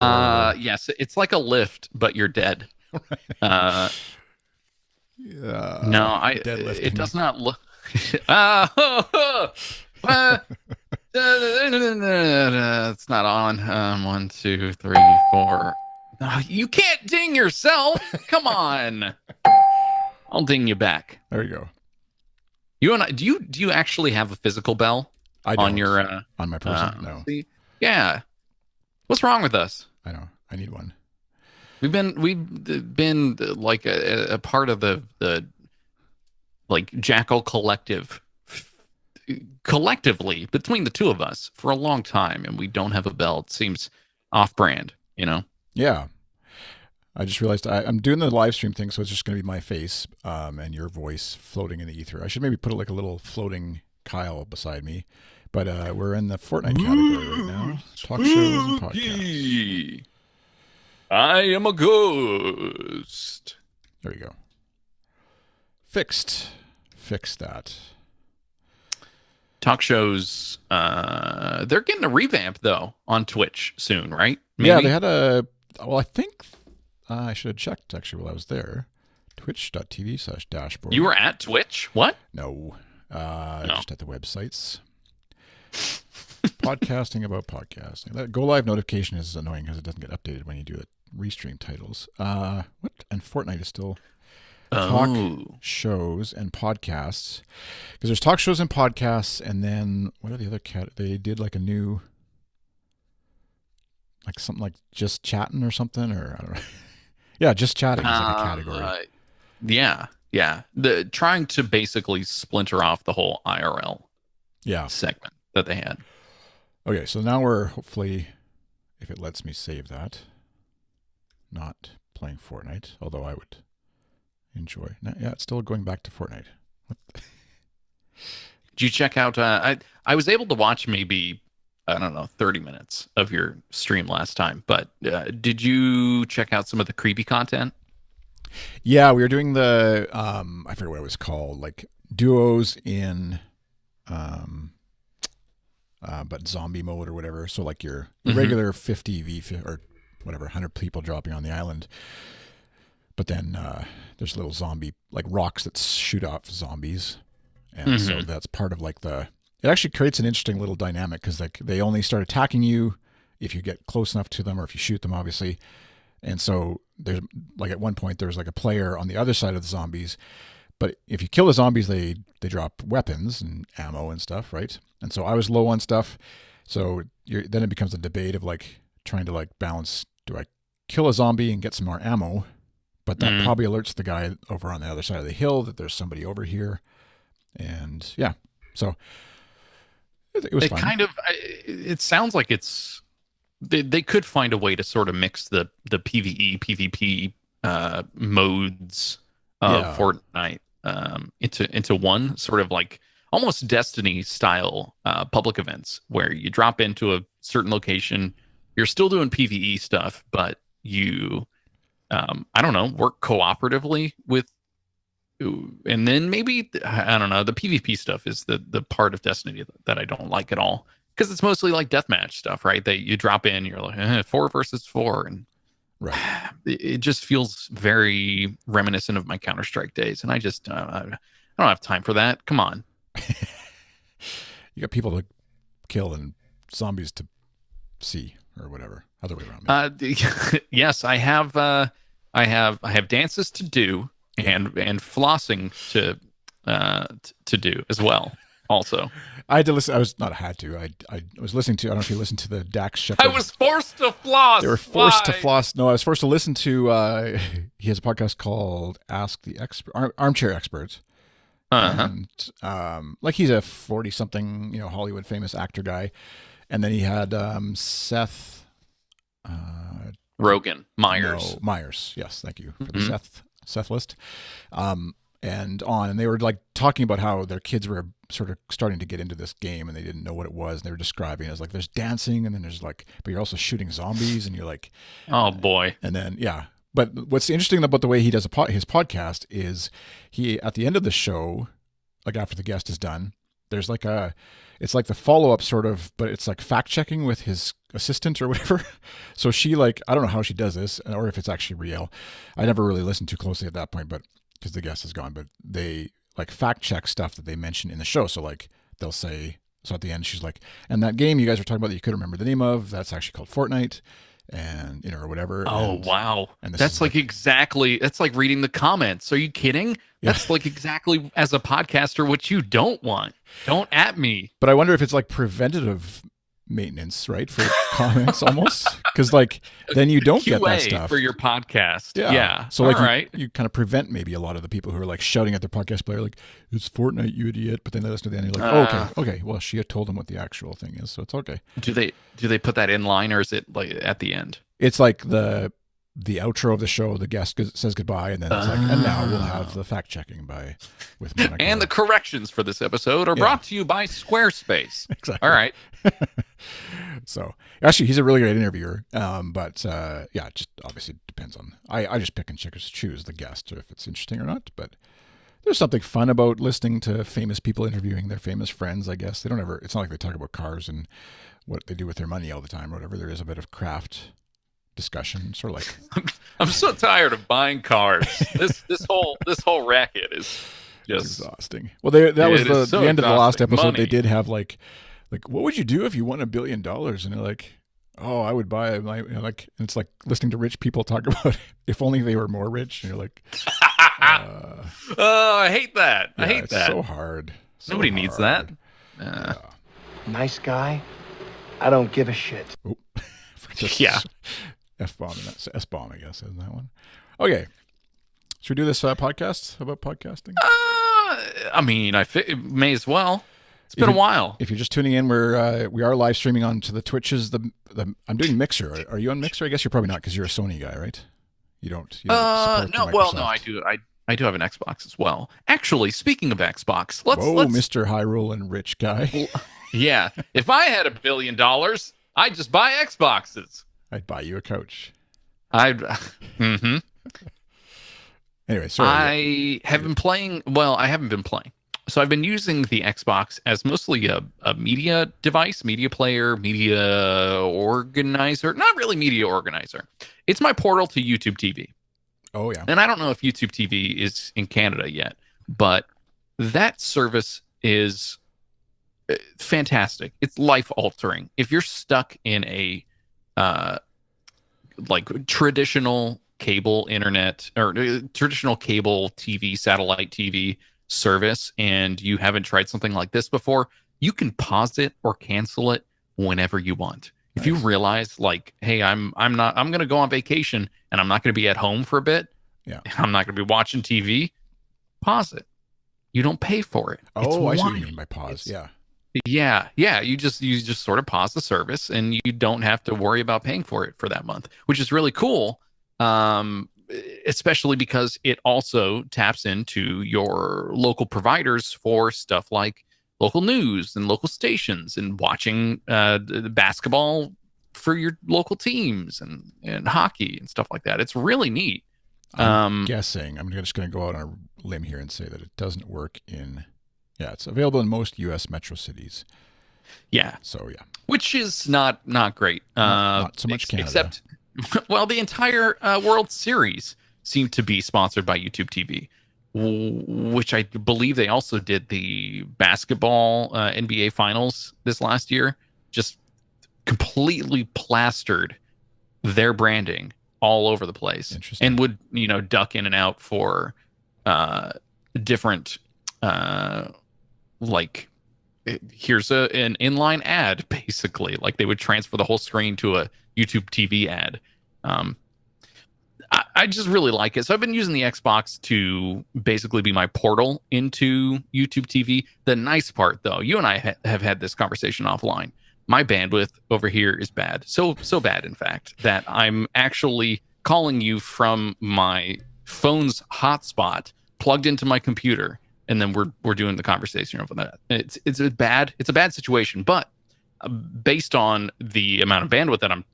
Or Yes, it's like a lift, but you're dead. Uh, no, it deadlifting. does not look. uh, it's not on. One, two, three, four. No, you can't ding yourself. Come on. I'll ding you back. There you go. You and I, do you actually have a physical bell I on your don't on my person. No, see? Yeah. What's wrong with us? I know. I need one. We've been like a part of the like Jackal collective collectively between the two of us for a long time, and we don't have a bell. It seems off brand, you know? Yeah, I just realized I'm doing the live stream thing, so it's just going to be my face and your voice floating in the ether. I should maybe put like a little floating Kyle beside me. But we're in the Fortnite category right Ooh, now. Talk shows and podcasts. spooky. I am a ghost. There you go. Fixed. Fix that. Talk shows, they're getting a revamp though on Twitch soon, right? Yeah, they Maybe had a. Well, I think I should have checked actually while I was there. you Twitch.tv/dashboard. were at Twitch. What? No, No. just at the websites. Podcasting about podcasting. That go live notification is annoying because it doesn't get updated when you do it. Restream titles. What? And Fortnite is still talk Oh, shows and podcasts because there's talk shows and podcasts, and then what are the other cat? They did like a new like something like just chatting or something, or I don't know. Yeah, just chatting is like a category. uh, yeah, yeah. The trying to basically splinter off the whole IRL Yeah. segment that they had. Okay, so now we're hopefully, if it lets me save that, not playing Fortnite, although I would enjoy. Yeah, it's still going back to Fortnite. What Did you check out? I was able to watch maybe I don't know 30 minutes of your stream last time, but did you check out some of the creepy content? Yeah, we were doing the I forget what it was called, like duos in um but zombie mode or whatever. So like your Mm-hmm. regular 50 or whatever 100 people dropping on the island, but then there's little zombie like rocks that shoot off zombies, and so Mm-hmm. that's part of like the. It actually creates an interesting little dynamic because like they only start attacking you if you get close enough to them or if you shoot them, obviously. And so there's like at one point there's like a player on the other side of the zombies, but if you kill the zombies, they drop weapons and ammo and stuff, right? And so I was low on stuff, so then it becomes a debate of like trying to like balance: do I kill a zombie and get some more ammo? But that Mm. probably alerts the guy over on the other side of the hill that there's somebody over here, and yeah, so it was It fun. kind of it sounds like they could find a way to sort of mix the PvE PvP modes of Yeah, Fortnite into one sort of like almost Destiny style public events where you drop into a certain location, you're still doing PvE stuff, but you I don't know, work cooperatively with, and then maybe I don't know. The PvP stuff is the part of Destiny that I don't like at all because it's mostly like deathmatch stuff, right? That you drop in, you're like 4 versus 4, and right. it just feels very reminiscent of my Counter Strike days, and I don't have time for that. Come on. You got people to kill and zombies to see or whatever. Other way around, maybe. Uh, yes, I have dances to do Yeah. and flossing to do as well. Also, I had to listen. I was not had to. I was listening to. I don't know if you listened to the Dax I Shepard. was forced to They were floss. forced to Why? floss. No, I was forced to listen to. He has a podcast called Ask the Expert, Armchair Expert, Uh huh. and like he's a 40-something, Hollywood famous actor guy, and then he had Seth. Rogan, Myers. No, Myers. Yes, thank you for the Hmm. Seth list. Um, and they were like talking about how their kids were sort of starting to get into this game and they didn't know what it was. And they were describing it as like there's dancing and then there's like, but you're also shooting zombies and you're like, Oh boy. and then yeah. But what's interesting about the way he does his podcast is he at the end of the show, like after the guest is done, there's like it's like the follow up sort of, but it's like fact checking with his assistant or whatever. So she like, I don't know how she does this or if it's actually real. I never really listened too closely at that point, but because the guest is gone, but they like fact check stuff that they mention in the show. So like they'll say, so at the end, she's like, and that game you guys were talking about that you couldn't remember the name of, that's actually called Fortnite. And or whatever. Oh, and, wow. And that's like exactly, that's like reading the comments. Are you kidding? Yeah. That's like exactly as a podcaster what you don't want. Don't at me. But I wonder if it's like preventative maintenance, right? For comments almost. Because like then you don't get that stuff. For your podcast. Yeah. So like right. you kind of prevent maybe a lot of the people who are like shouting at their podcast player like, it's Fortnite, you idiot. But then they listen to the end, you're like, okay. Well, she had told them what the actual thing is, so it's okay. Do they put that in line or is it like at the end? It's like the outro of the show, the guest says goodbye, and then it's like, and now we'll have the fact checking with Monica. And the corrections for this episode are brought to you by Squarespace. Exactly. All right. So actually, he's a really great interviewer. But it just obviously depends on. I just pick and choose the guest if it's interesting or not. But there's something fun about listening to famous people interviewing their famous friends. I guess they don't ever. It's not like they talk about cars and what they do with their money all the time or whatever. There is a bit of craft discussion, sort of like I'm so tired of buying cars. This whole racket is just exhausting. Well, that was the end of the last episode. Money. They did have like what would you do if you won $1 billion? And they're like, oh, I would buy my like. And it's like listening to rich people talk about if only they were more rich. And you're like, oh, I hate that. Yeah, I hate that. So hard. Nobody needs that. Nice guy. I don't give a shit. Oh, yeah. F-bomb, S-bomb, I guess, isn't that one? Okay. Should we do this podcast about podcasting? I mean, may as well. It's been a while. If you're just tuning in, we are live streaming onto the Twitches. I'm doing Mixer. Are you on Mixer? I guess you're probably not because you're a Sony guy, right? You don't support no. Well, no, I do. I do have an Xbox as well. Actually, speaking of Xbox, let's Mr. High Roll and Rich guy. Yeah. If I had $1 billion, I'd just buy Xboxes. I'd buy you a couch. Mm-hmm. Anyway, sorry. I have been playing. Well, I haven't been playing. So I've been using the Xbox as mostly a media device, media player, media organizer. Not really media organizer. It's my portal to YouTube TV. Oh, yeah. And I don't know if YouTube TV is in Canada yet, but that service is fantastic. It's life-altering. If you're stuck in a like traditional cable internet or traditional cable TV, satellite TV service, and you haven't tried something like this before, you can pause it or cancel it whenever you want. Nice. If you realize, like, hey, I'm going to go on vacation and I'm not going to be at home for a bit. Yeah, I'm not going to be watching TV. Pause it. You don't pay for it. Oh, I see what you mean by pause. Yeah. You just sort of pause the service and you don't have to worry about paying for it for that month, which is really cool. Especially because it also taps into your local providers for stuff like local news and local stations and watching basketball for your local teams and hockey and stuff like that. It's really neat. I'm guessing, I'm just going to go out on a limb here and say that it doesn't work it's available in most U.S. metro cities. Yeah. So, yeah. Which is not great. Not so much Canada. Except, well, the entire World Series seemed to be sponsored by YouTube TV, which I believe they also did the basketball NBA Finals this last year. Just completely plastered their branding all over the place, and would duck in and out for different like here's an inline ad, basically. Like they would transfer the whole screen to a YouTube TV ad. I just really like it. So I've been using the Xbox to basically be my portal into YouTube TV. The nice part, though, you and I have had this conversation offline. My bandwidth over here is bad. So bad, in fact, that I'm actually calling you from my phone's hotspot plugged into my computer, and then we're doing the conversation over that. It's a bad situation, but based on the amount of bandwidth that I'm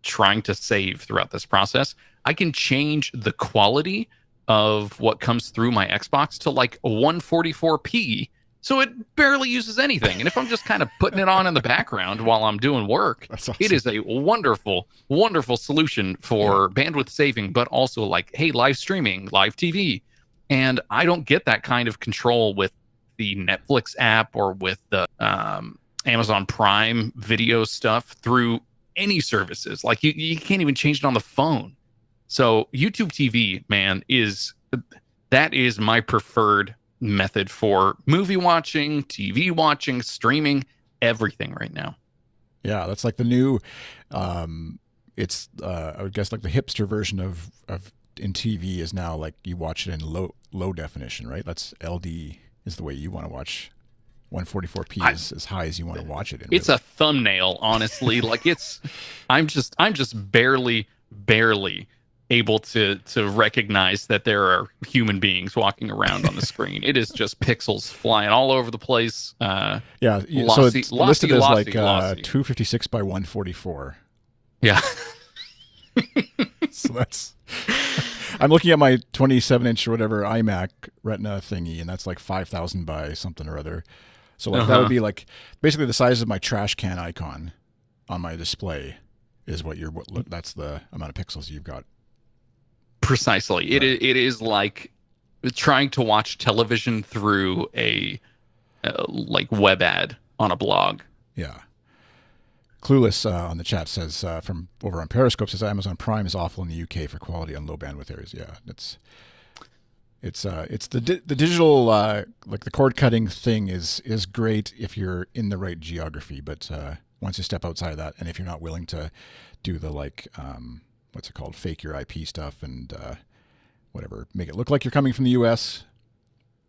trying to save throughout this process, I can change the quality of what comes through my Xbox to like 144p So it barely uses anything. And if I'm just kind of putting it on in the background while I'm doing work, That's awesome. it is a wonderful, wonderful solution for bandwidth saving, but also like, hey, live streaming, live TV. And I don't get that kind of control with the Netflix app or with the Amazon Prime video stuff through any services. Like you can't even change it on the phone. So YouTube TV, man, that is my preferred method for movie watching, TV watching, streaming, everything right now. Yeah, that's like the new. It's I would guess like the hipster version of in TV is now like you watch it in low definition, right? That's LD is the way you want to watch. 144p is as high as you want to watch it in. It's really. a thumbnail, honestly. Like I'm just barely able to recognize that there are human beings walking around on the screen. It is just pixels flying all over the place. So it's listed as like 256 by 144. Yeah. So that's. I'm looking at my 27-inch or whatever iMac Retina thingy, and that's like 5,000 by something or other. So like that would be like basically the size of my trash can icon on my display is that's the amount of pixels you've got. Precisely. Right. It is like trying to watch television through a like web ad on a blog. Yeah. Clueless on the chat says from over on Periscope says Amazon Prime is awful in the UK for quality on low bandwidth areas. Yeah, it's the digital like the cord cutting thing is great if you're in the right geography, but once you step outside of that, and if you're not willing to do the like what's it called, fake your IP stuff and whatever, make it look like you're coming from the US,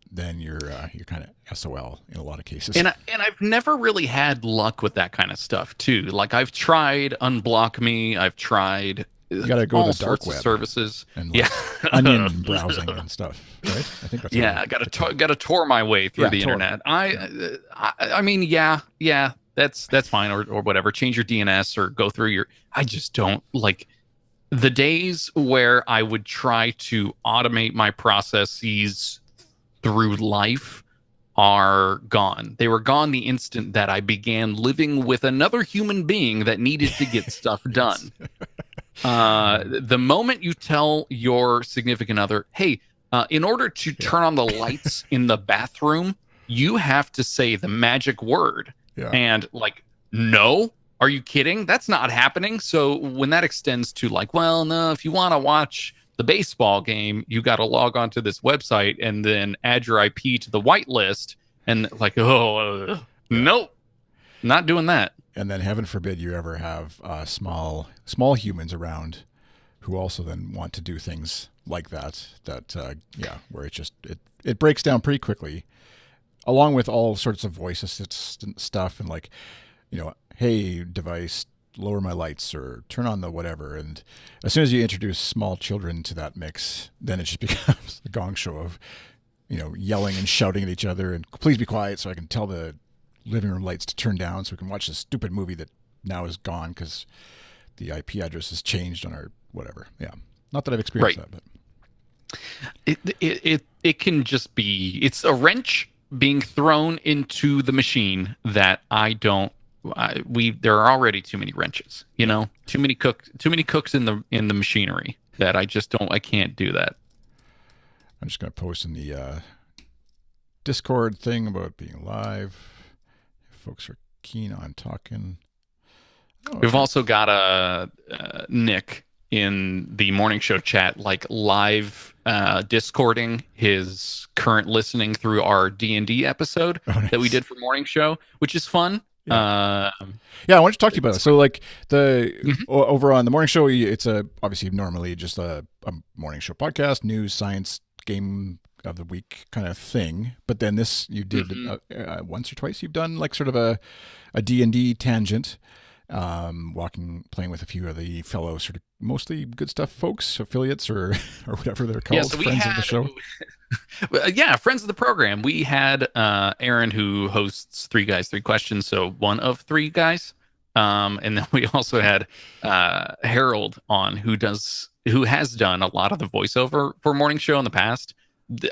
then you're kind of SOL in a lot of cases. And I've never really had luck with that kind of stuff too. Like I've tried Unblock Me, I've tried you got to go all to the dark web services and like onion browsing and stuff, right? I think that's I got to tour my way through the internet. I mean, yeah, that's fine or whatever. Change your DNS or go through your. I just don't like the days where I would try to automate my processes through life are gone. They were gone the instant that I began living with another human being that needed to get stuff done. The moment you tell your significant other, hey, in order to turn on the lights in the bathroom, you have to say the magic word. Yeah. And like, no, are you kidding? That's not happening. So when that extends to like, well, no, if you want to watch the baseball game, you got to log on to this website and then add your IP to the whitelist. And like, nope, not doing that. And then heaven forbid you ever have small humans around who also then want to do things like that where it breaks down pretty quickly, along with all sorts of voice assistant stuff and like, hey device, lower my lights or turn on the whatever. And as soon as you introduce small children to that mix, then it just becomes a gong show of, yelling and shouting at each other and please be quiet so I can tell the living room lights to turn down so we can watch this stupid movie that now is gone because the IP address has changed on our whatever. Yeah. Not that I've experienced that, but it can just be, it's a wrench being thrown into the machine that there are already too many wrenches, too many cooks in the machinery that I can't do that. I'm just going to post in the Discord thing about being live. If folks are keen on talking. We've also got Nick in the morning show chat, like live discording his current listening through our D&D episode that we did for morning show, which is fun. Yeah. I wanted to talk to you about it. So like over on the morning show, it's obviously normally just a morning show podcast, news, science, game of the week kind of thing. But then this you did once or twice. You've done like sort of a D&D tangent, playing with a few of the fellow sort of mostly Good Stuff folks, affiliates or whatever they're called, so friends of the show. Friends of the program. We had Aaron, who hosts Three Guys, Three Questions, so one of three guys. And then we also had Harold on, who has done a lot of the voiceover for morning show in the past.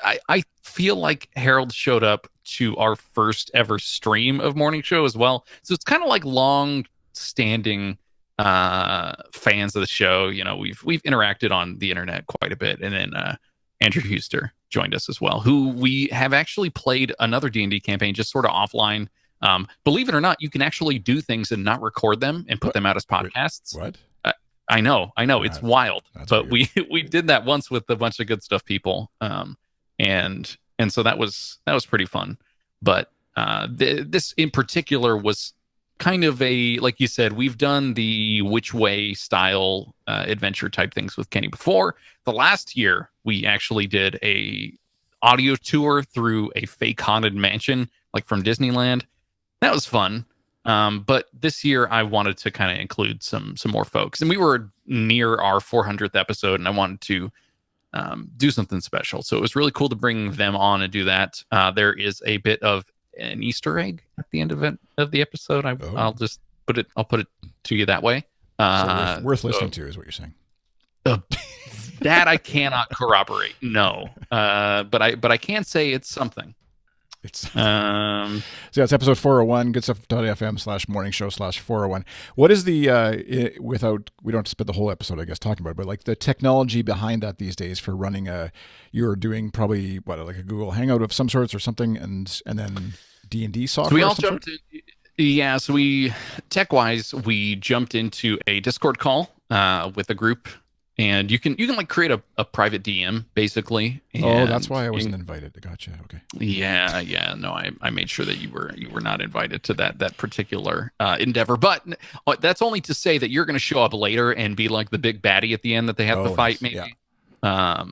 I feel like Harold showed up to our first ever stream of Morning Show as well. So it's kind of like long standing fans of the show. You know, we've interacted on the internet quite a bit. And then Andrew Huster joined us as well, who we have actually played another D&D campaign just sort of offline. Believe it or not, you can actually do things and not record them and put them out as podcasts. What? I know, it's wild. But weird. we did that once with a bunch of Good Stuff people, and so that was pretty fun. But this in particular was kind of a, like you said, we've done the Which Way style adventure type things with Kenny before. The last year we actually did a audio tour through a fake haunted mansion, like from Disneyland. That was fun. But this year I wanted to kind of include some more folks, and we were near our 400th episode, and I wanted to do something special. So it was really cool to bring them on and do that. There is a bit of an Easter egg at the end of the episode. I'll just put it to you that way. So worth listening to is what you're saying. That I cannot corroborate. No. But I can say it's something. So it's episode 401, goodstuff.fm/morningshow/401. What is the we don't have to spend the whole episode, I guess, talking about it, but like the technology behind that these days for running you're doing probably like a Google Hangout of some sorts or something, and then D&D software. So we all jumped in. Yeah, so we jumped into a Discord call with a group. And you can like create a private DM basically. And, that's why I wasn't invited. Gotcha. Okay. Yeah. No, I made sure that you were not invited to that particular endeavor. But that's only to say that you're going to show up later and be like the big baddie at the end that they have to fight. Maybe. Yeah.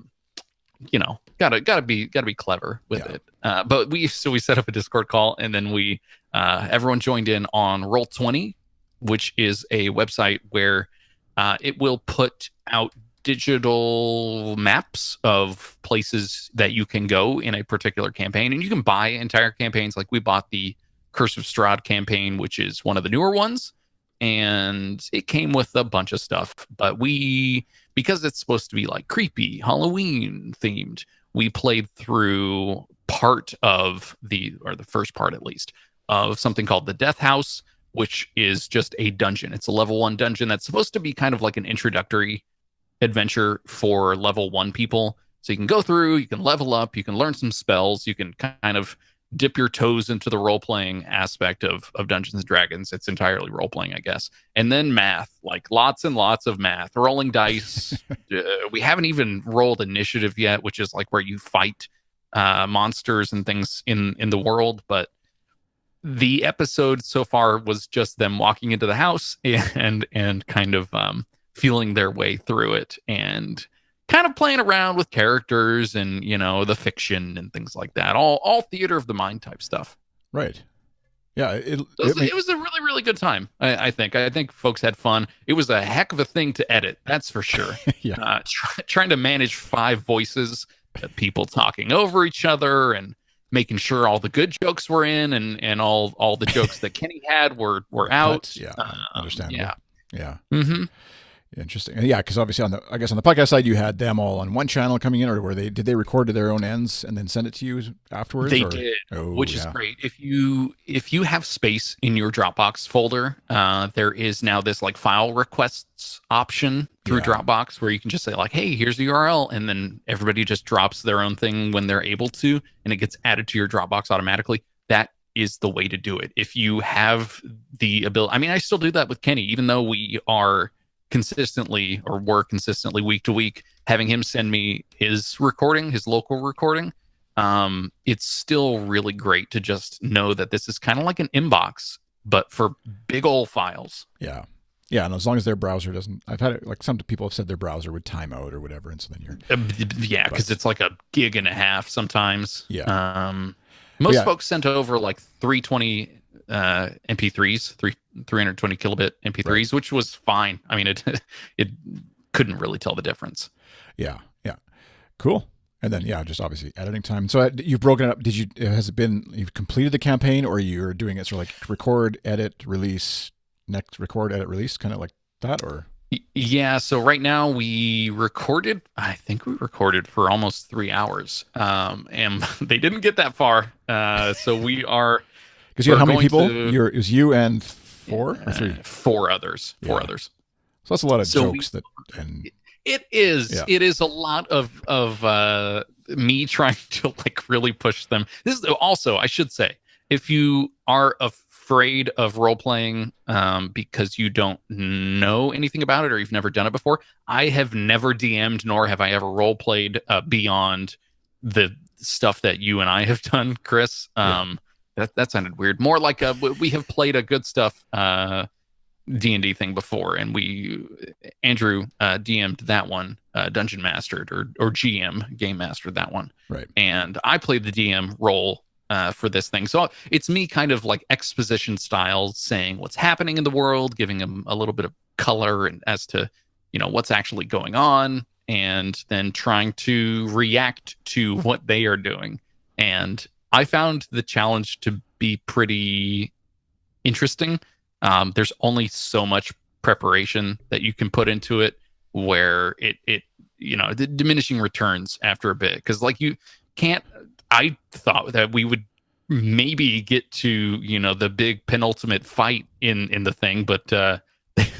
You know, gotta be clever with it. But we set up a Discord call, and then we everyone joined in on Roll20, which is a website where it will put out digital maps of places that you can go in a particular campaign, and you can buy entire campaigns. Like we bought the Curse of Strahd campaign, which is one of the newer ones, and it came with a bunch of stuff. But because it's supposed to be like creepy Halloween themed, we played through part of the first part at least of something called the Death House, which is just a dungeon. It's a level 1 dungeon that's supposed to be kind of like an introductory adventure for level 1 people. So you can go through, you can level up, you can learn some spells, you can kind of dip your toes into the role-playing aspect of Dungeons and Dragons. It's entirely role-playing, I guess. And then math, like lots and lots of math, rolling dice. We haven't even rolled initiative yet, which is like where you fight monsters and things in the world. But the episode so far was just them walking into the house and kind of feeling their way through it and kind of playing around with characters and, you know, the fiction and things like that. All theater of the mind type stuff. Right. Yeah. It was a really, really good time. I think folks had fun. It was a heck of a thing to edit. That's for sure. Yeah. Trying to manage 5 voices, people talking over each other and making sure all the good jokes were in and all the jokes that Kenny had were out. Yeah. Understandable. Yeah. Mm-hmm. Interesting. Yeah, because obviously on the podcast side you had them all on one channel coming in, or did they record to their own ends and then send it to you afterwards? They did, which is great. If you have space in your Dropbox folder, there is now this like file requests option through Dropbox where you can just say like, hey, here's the URL, and then everybody just drops their own thing when they're able to, and it gets added to your Dropbox automatically. That is the way to do it. If you have the ability, I mean, I still do that with Kenny, even though we are consistently week to week having him send me his local recording. It's still really great to just know that this is kind of like an inbox, but for big old files. Yeah. And as long as their browser doesn't, I've had it, like some people have said their browser would time out or whatever, and so then you're because it's like a gig and a half sometimes. Most folks sent over like 320 MP3s, 320 kilobit MP3s, right, which was fine. I mean, it couldn't really tell the difference. Yeah. Cool. And then, just obviously editing time. So you've broken it up. You've completed the campaign, or you're doing it sort of like record, edit, release, next record, edit, release, kind of like that, or? Yeah, so right now I think we recorded for almost 3 hours. And they didn't get that far. So Because you had we're how many going people? to It was you and four or three? four others. Four Yeah. others. So that's a lot of So jokes that, and yeah, it is a lot of me trying to like really push them. This is also, I should say, if you are afraid of role playing because you don't know anything about it or you've never done it before, I have never DM'd nor have I ever role played beyond the stuff that you and I have done, Chris. Yeah. That sounded weird. More like we have played a good stuff D&D thing before, and Andrew DM'd that one, dungeon mastered or GM game mastered that one, Right. and I played the DM role for this thing. So it's me kind of like exposition style, saying what's happening in the world, giving them a little bit of color and as to what's actually going on, and then trying to react to what they are doing. And I found the challenge to be pretty interesting. There's only so much preparation that you can put into it, where the diminishing returns after a bit. Because like you can't. I thought that we would maybe get to the big penultimate fight in the thing, but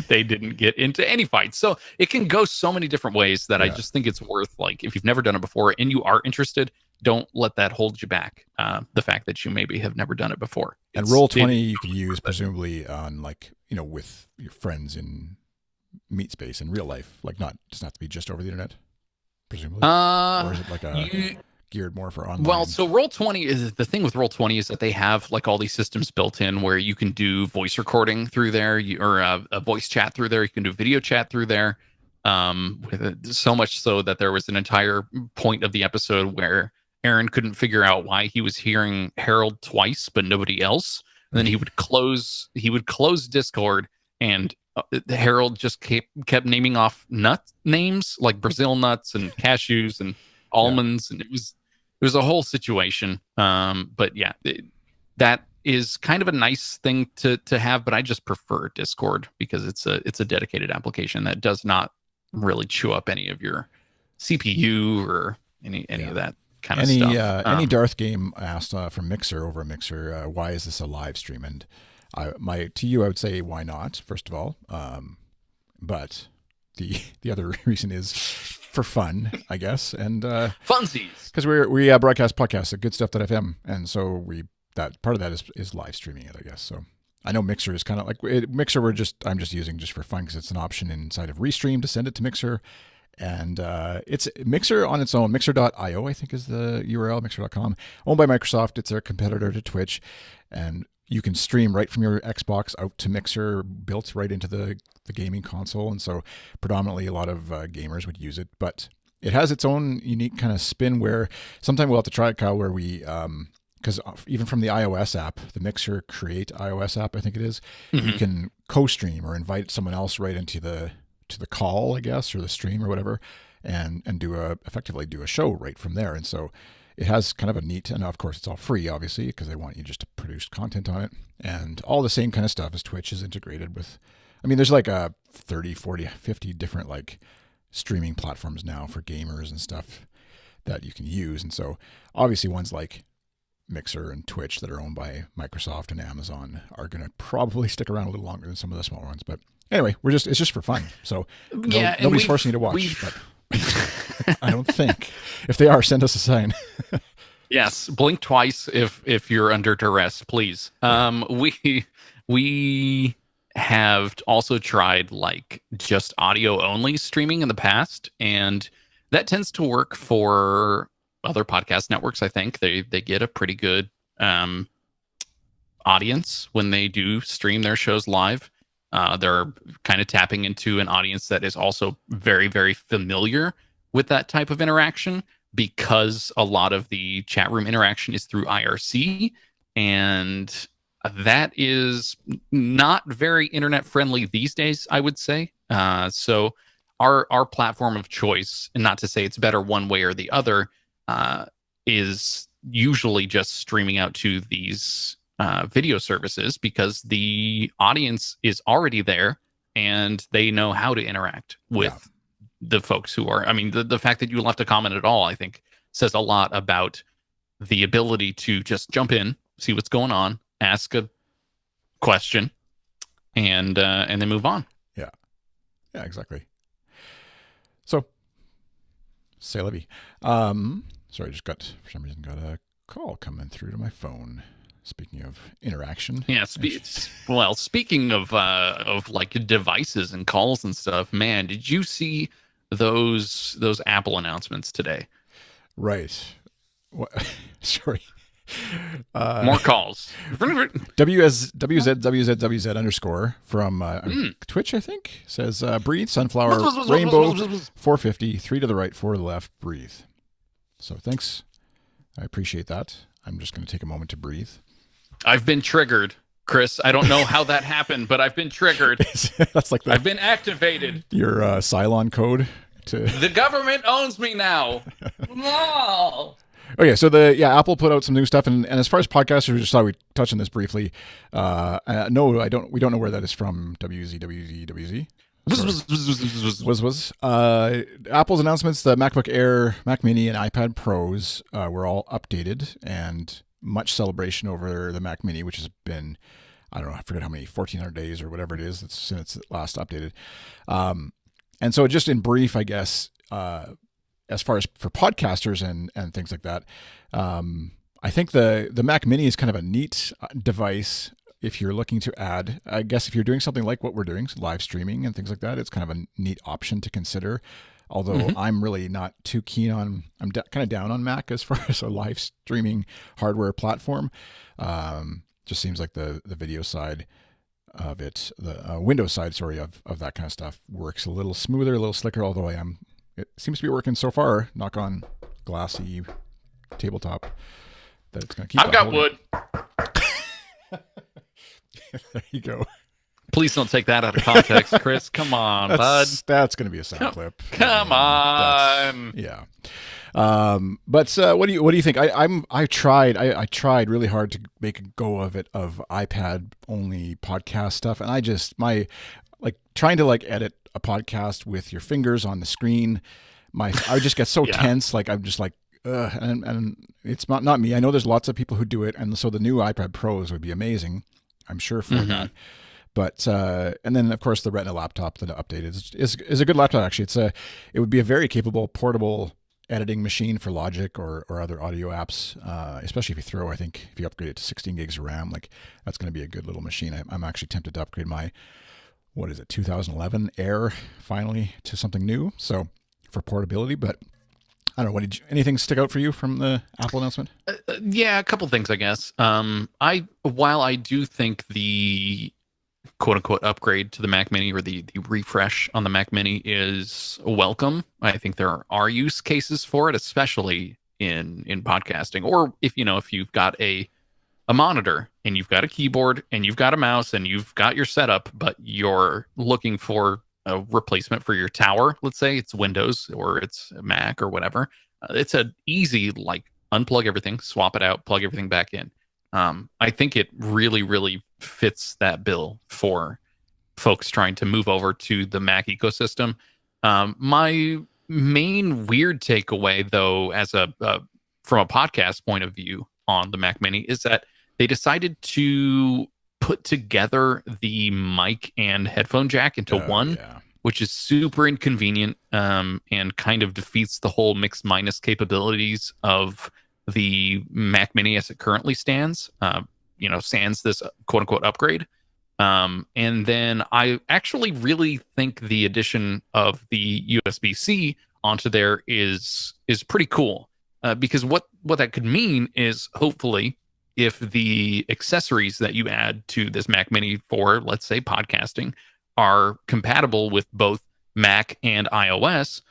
they didn't get into any fights. So it can go so many different ways that I Yeah. just think it's worth, like, if you've never done it before and you are interested, don't let that hold you back. The fact that you maybe have never done it before. And Roll20 you could use presumably on like, with your friends in meet space in real life, like not doesn't have to be just over the internet, presumably. Or is it like geared more for online? Well, so Roll20 is the thing with Roll20 is that they have like all these systems built in where you can do voice recording through there, or a voice chat through there. You can do video chat through there. So much so that there was an entire point of the episode where Aaron couldn't figure out why he was hearing Harold twice, but nobody else. And then he would close Discord, and Harold just kept naming off nut names like Brazil nuts and cashews and almonds, and it was a whole situation. But yeah, that is kind of a nice thing to have. But I just prefer Discord because it's a dedicated application that does not really chew up any of your CPU or any of that kind of stuff. Any Darth game asked from Mixer over Mixer, why is this a live stream? And to you, I would say, why not? First of all, but the other reason is for fun, I guess, and funsies, because we broadcast podcasts at Goodstuff.fm, and so that part of that is live streaming it, I guess. So I know Mixer is kind of like Mixer. I'm just using just for fun because it's an option inside of Restream to send it to Mixer. And it's Mixer on its own. Mixer.io, I think, is the URL. Mixer.com, owned by Microsoft. It's their competitor to Twitch, and you can stream right from your Xbox out to Mixer, built right into the gaming console. And so, predominantly, a lot of gamers would use it. But it has its own unique kind of spin. Where sometime we'll have to try it, Kyle. Where we because even from the iOS app, the Mixer Create iOS app, I think it is, you can co-stream or invite someone else right into the call, I guess, or the stream or whatever, and effectively do a show right from there. And so it has kind of a neat, and of course it's all free, obviously, because they want you just to produce content on it, and all the same kind of stuff as Twitch is integrated with. I mean, there's like 30, 40, 50 different like streaming platforms now for gamers and stuff that you can use. And so obviously ones like Mixer and Twitch that are owned by Microsoft and Amazon are going to probably stick around a little longer than some of the smaller ones. But anyway, it's just for fun. So nobody's forcing you to watch. But I don't think. If they are, send us a sign. Yes, blink twice if you're under duress, please. We have also tried like just audio only streaming in the past, and that tends to work for other podcast networks. I think they get a pretty good audience when they do stream their shows live. They're kind of tapping into an audience that is also very, very familiar with that type of interaction, because a lot of the chat room interaction is through IRC, and that is not very internet friendly these days, I would say. So our platform of choice, and not to say it's better one way or the other, is usually just streaming out to these video services, because the audience is already there. and they know how to interact with Yeah. the folks who are. I mean, the fact that you left a comment at all, I think, says a lot about the ability to just jump in, see what's going on, ask a question, and then move on. Yeah. Yeah, exactly. So, c'est la vie. Sorry, I just for some reason, got a call coming through to my phone. Speaking of interaction. Yeah. Well, speaking of like devices and calls and stuff, man, did you see those Apple announcements today? Right. What? Sorry. More calls. WZWZWZ underscore from Twitch, I think, says breathe, sunflower, rainbow, 450, 3 to the right, 4 to the left, breathe. So thanks. I appreciate that. I'm just going to take a moment to breathe. I've been triggered, Chris. I don't know how that happened, but I've been triggered. That's like I've been activated. Your Cylon code. The government owns me now. No. Okay, so Apple put out some new stuff, and as far as podcasters, we just thought we'd touch on this briefly. No, we don't know where that is from. WZ. Apple's announcements: the MacBook Air, Mac Mini, and iPad Pros were all updated, and much celebration over the Mac Mini, which has been, I don't know, I forget how many, 1,400 days or whatever it is since it last updated. And so just in brief, I guess, as far as for podcasters and things like that, I think the Mac Mini is kind of a neat device if you're looking to add. I guess if you're doing something like what we're doing, so live streaming and things like that, it's kind of a neat option to consider. Although I'm really not too keen on, I'm kind of down on Mac as far as a live streaming hardware platform. Just seems like the video side of it, the Windows side, of that kind of stuff works a little smoother, a little slicker, although it seems to be working so far, knock on glassy tabletop, that it's going to keep. I've got wood. There you go. Please don't take that out of context, Chris. Come on, bud. That's going to be a sound clip. Come on. Yeah. But what do you think? I tried really hard to make a go of it, of iPad only podcast stuff, and I just trying to edit a podcast with your fingers on the screen. I just get so tense. I'm just and it's not me. I know there's lots of people who do it, and so the new iPad Pros would be amazing, I'm sure, for that. But and then of course the Retina laptop that updated is a good laptop actually. It would be a very capable portable editing machine for Logic or other audio apps, especially if you upgrade it to 16 gigs of RAM, that's going to be a good little machine. I'm actually tempted to upgrade my 2011 Air finally to something new, so for portability. But I don't know. Anything stick out for you from the Apple announcement? Yeah, a couple things, I guess. While I do think the quote unquote upgrade to the Mac Mini, or the refresh on the Mac Mini, is welcome, I think there are use cases for it, especially in podcasting, or if you've got a monitor and you've got a keyboard and you've got a mouse and you've got your setup, but you're looking for a replacement for your tower. Let's say it's Windows or it's Mac or whatever. It's an easy, unplug everything, swap it out, plug everything back in. I think it really, really fits that bill for folks trying to move over to the Mac ecosystem. My main weird takeaway, though, from a podcast point of view on the Mac Mini, is that they decided to put together the mic and headphone jack into one, which is super inconvenient, and kind of defeats the whole mix minus capabilities of the Mac Mini as it currently stands. Sans this quote unquote upgrade. And then I actually really think the addition of the USB-C onto there is pretty cool, because what that could mean is, hopefully, if the accessories that you add to this Mac Mini for, let's say, podcasting are compatible with both Mac and iOS,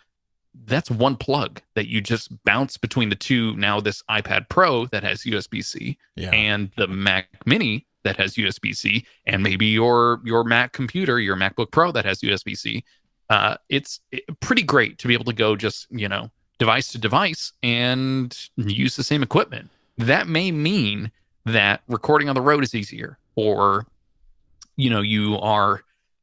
that's one plug that you just bounce between the two. Now this iPad Pro that has USB-C and the Mac Mini that has USB-C, and maybe your Mac computer, your MacBook Pro that has USB-C. It's pretty great to be able to go just, device to device and use the same equipment. That may mean that recording on the road is easier, or you are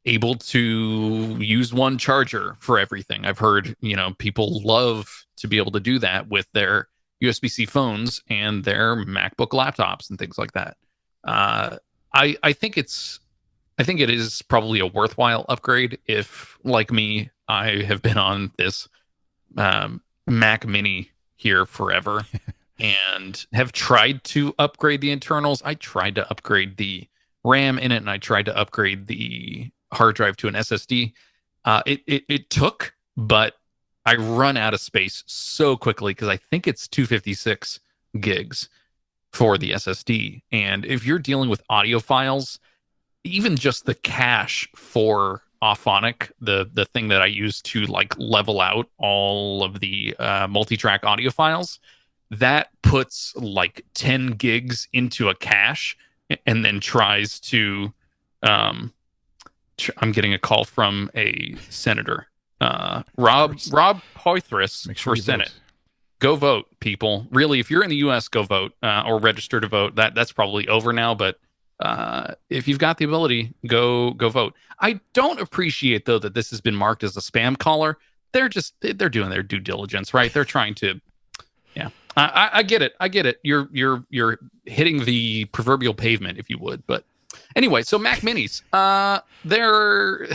able to use one charger for everything. I've heard, people love to be able to do that with their USB-C phones and their MacBook laptops and things like that. I think it is probably a worthwhile upgrade if, like me, I have been on this Mac Mini here forever and have tried to upgrade the internals. I tried to upgrade the RAM in it, and I tried to upgrade the hard drive to an SSD. It took, but I run out of space so quickly because I think it's 256 gigs for the SSD. And if you're dealing with audio files, even just the cache for Auphonic, the thing that I use to like level out all of the multi-track audio files, that puts like 10 gigs into a cache and then tries to I'm getting a call from a senator, Rob Poitras for Senate. Vote. Go vote, people. Really, if you're in the US, go vote or register to vote. That's probably over now, but if you've got the ability, go vote. I don't appreciate though that this has been marked as a spam caller. They're doing their due diligence, right? They're trying to, yeah. I get it. You're hitting the proverbial pavement, if you would. But anyway, so Mac Minis, they're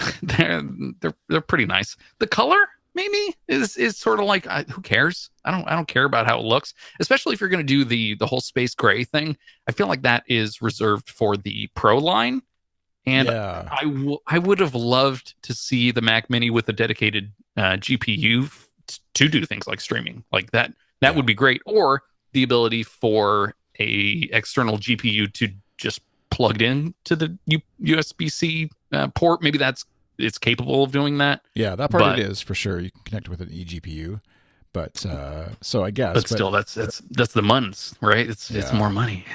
pretty nice. The color maybe is sort of like, who cares? I don't care about how it looks, especially if you're going to do the whole space gray thing. I feel like that is reserved for the Pro line. And yeah. I would have loved to see the Mac Mini with a dedicated GPU to do things like streaming like that. That would be great. Or the ability for a external GPU to just plugged in to the USB-C port. Maybe it's capable of doing that. Yeah, that part it is for sure. You can connect with an eGPU. But so I guess. But still, that's the months, right? It's more money.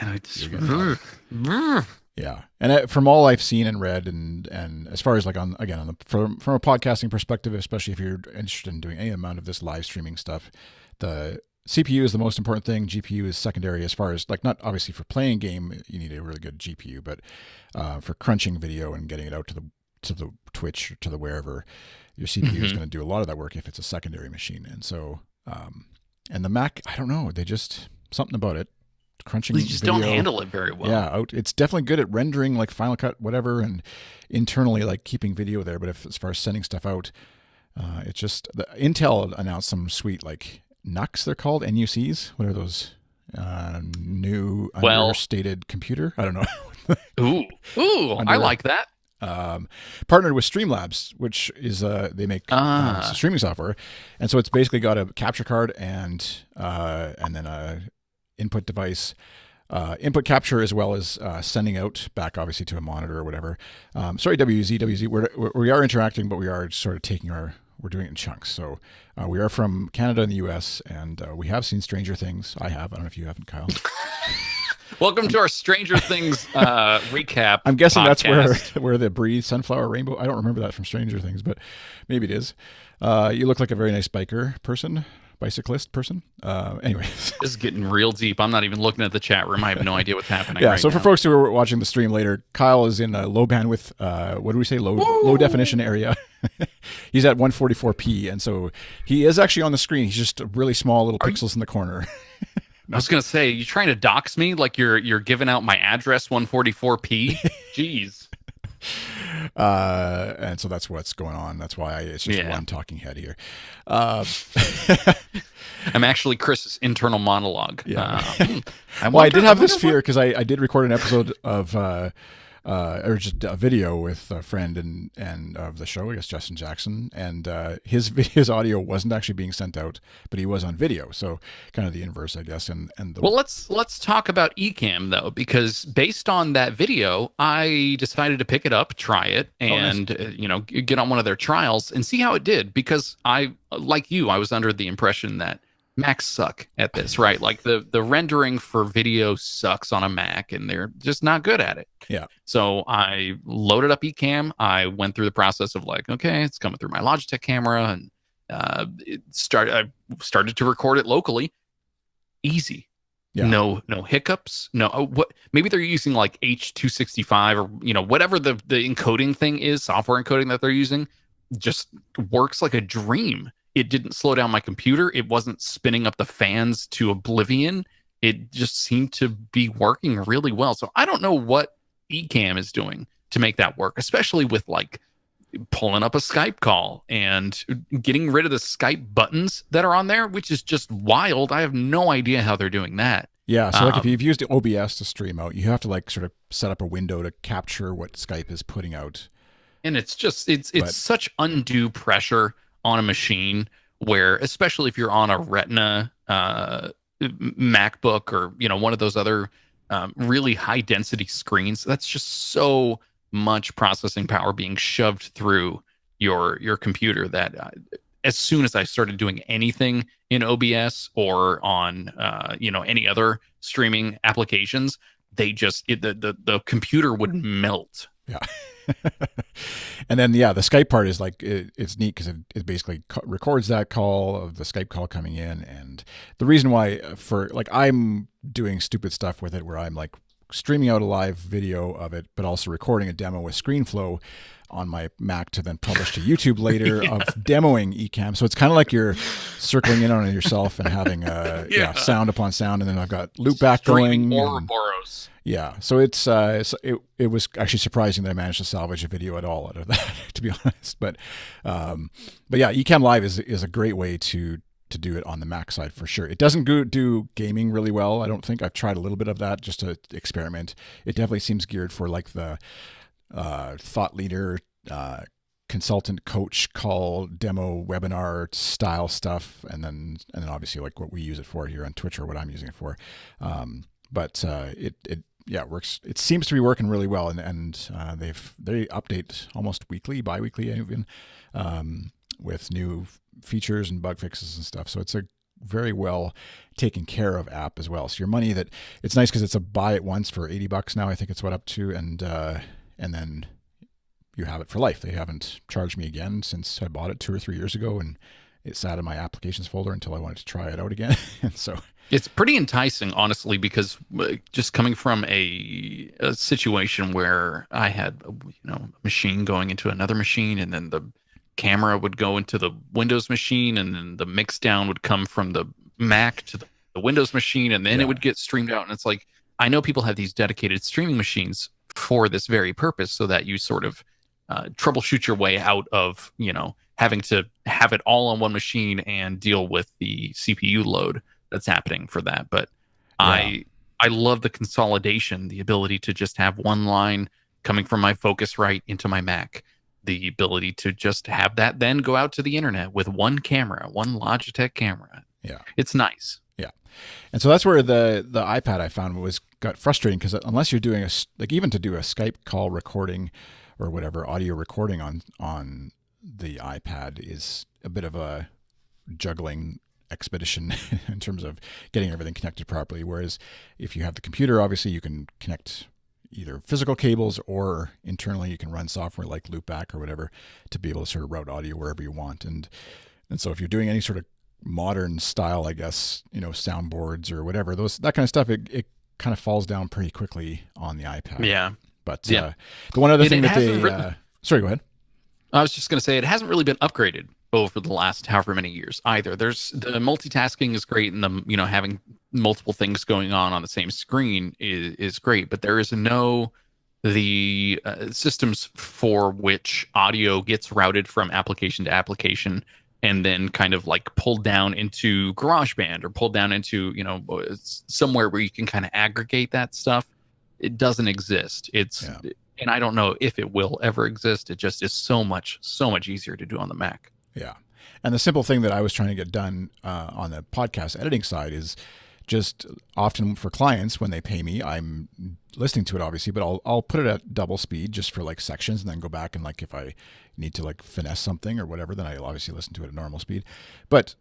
Yeah, and from all I've seen and read, and as far as like from a podcasting perspective, especially if you're interested in doing any amount of this live streaming stuff, the CPU is the most important thing. GPU is secondary as far as like, not obviously for playing game, you need a really good GPU, but for crunching video and getting it out to the Twitch or to the wherever, your CPU is going to do a lot of that work if it's a secondary machine. And so, and the Mac, I don't know, they just, something about it, crunching they just video, don't handle it very well. Yeah, it's definitely good at rendering like Final Cut, whatever, and internally like keeping video there. But as far as sending stuff out, it's just, Intel announced some sweet like NUCs, they're called NUCs. What are those? New understated computer? I don't know. Ooh, I like that. Partnered with Streamlabs, which is they make streaming software, and so it's basically got a capture card and then a input device, input capture as well as sending out back obviously to a monitor or whatever. Sorry, WZ, we are interacting, but we are sort of we're doing it in chunks. So we are from Canada and the US, and we have seen Stranger Things. I don't know if you haven't, Kyle. Welcome to our Stranger Things recap. I'm guessing podcast. That's where the Breathe Sunflower Rainbow. I don't remember that from Stranger Things, but maybe it is. You look like a very nice bicyclist person. Anyways, this is getting real deep. I'm not even looking at the chat room. I have no idea what's happening. Yeah. Right So now. for folks who are watching the stream later, Kyle is in a low bandwidth. What do we say? Low definition area. He's at 144p, and so he is actually on the screen. He's just really small little pixels in the corner. I was gonna say, you trying to dox me like you're giving out my address 144p? Jeez. And so that's what's going on. That's why it's just one talking head here. I'm actually Chris's internal monologue. Yeah. I did have this fear because I did record an episode of or just a video with a friend and of the show, I guess Justin Jackson, and his audio wasn't actually being sent out, but he was on video, so kind of the inverse, I guess. Well, let's talk about Ecamm though, because based on that video, I decided to pick it up, try it, and get on one of their trials and see how it did. Because I was under the impression that Macs suck at this, right? Like the rendering for video sucks on a Mac, and they're just not good at it. Yeah. So I loaded up Ecamm. I went through the process of like, okay, it's coming through my Logitech camera, and I started to record it locally. Easy. Yeah. No hiccups. No, what? Maybe they're using like H265 or whatever the encoding thing is, software encoding that they're using, just works like a dream. It didn't slow down my computer. It wasn't spinning up the fans to oblivion. It just seemed to be working really well. So I don't know what Ecamm is doing to make that work, especially with like pulling up a Skype call and getting rid of the Skype buttons that are on there, which is just wild. I have no idea how they're doing that. Yeah, so like if you've used OBS to stream out, you have to like sort of set up a window to capture what Skype is putting out. And it's such undue pressure on a machine where, especially if you're on a Retina MacBook or one of those other really high density screens, that's just so much processing power being shoved through your computer that as soon as I started doing anything in OBS or on any other streaming applications, the computer would melt. Yeah. And then, the Skype part is like, it's neat because it basically records that call of the Skype call coming in. And the reason why I'm doing stupid stuff with it where I'm like streaming out a live video of it, but also recording a demo with ScreenFlow on my Mac to then publish to YouTube later of demoing Ecamm. So it's kind of like you're circling in on it yourself and having sound upon sound. And then I've got loopback going. Ouroboros. Yeah. So it was actually surprising that I managed to salvage a video at all out of that, to be honest. But yeah, Ecamm Live is a great way to do it on the Mac side for sure. It doesn't do gaming really well. I don't think. I've tried a little bit of that just to experiment. It definitely seems geared for like the thought leader, consultant, coach call, demo, webinar style stuff, and then obviously like what we use it for here on Twitch or what I'm using it for. But it works. It seems to be working really well, and they update almost weekly, bi-weekly even, with new features and bug fixes and stuff. So it's a very well taken care of app as well. So your money it's nice because it's a buy it once for $80 now. I think it's up to, and then you have it for life. They haven't charged me again since I bought it 2 or 3 years ago, and it sat in my applications folder until I wanted to try it out again. And so it's pretty enticing, honestly, because just coming from a situation where I had a machine going into another machine, and then the camera would go into the Windows machine, and then the mix down would come from the Mac to the Windows machine, and then it would get streamed out. And it's like, I know people have these dedicated streaming machines for this very purpose, so that you sort of troubleshoot your way out of having to have it all on one machine and deal with the CPU load that's happening for that. But I love the consolidation, the ability to just have one line coming from my Focusrite into my Mac, the ability to just have that then go out to the internet with one camera, one Logitech camera. Yeah, it's nice. Yeah, and so that's where the iPad I found got frustrating, because unless you're doing even to do a Skype call recording or whatever audio recording on the iPad is a bit of a juggling expedition in terms of getting everything connected properly. Whereas if you have the computer, obviously you can connect either physical cables or internally you can run software like Loopback or whatever to be able to sort of route audio wherever you want. And so if you're doing any sort of modern style, I guess, soundboards or whatever, that kind of stuff, it kind of falls down pretty quickly on the iPad. Yeah. But the one other thing that they sorry, go ahead. I was just going to say, it hasn't really been upgraded over the last however many years either. There's the multitasking is great, and the having multiple things going on the same screen is great, but there is the systems for which audio gets routed from application to application and then kind of like pulled down into GarageBand or pulled down into somewhere where you can kind of aggregate that stuff. It doesn't exist. And I don't know if it will ever exist. It just is so much easier to do on the Mac. Yeah. And the simple thing that I was trying to get done on the podcast editing side is just often for clients, when they pay me, I'm listening to it obviously, but I'll put it at double speed just for like sections, and then go back and like if I need to like finesse something or whatever, then I'll obviously listen to it at normal speed. But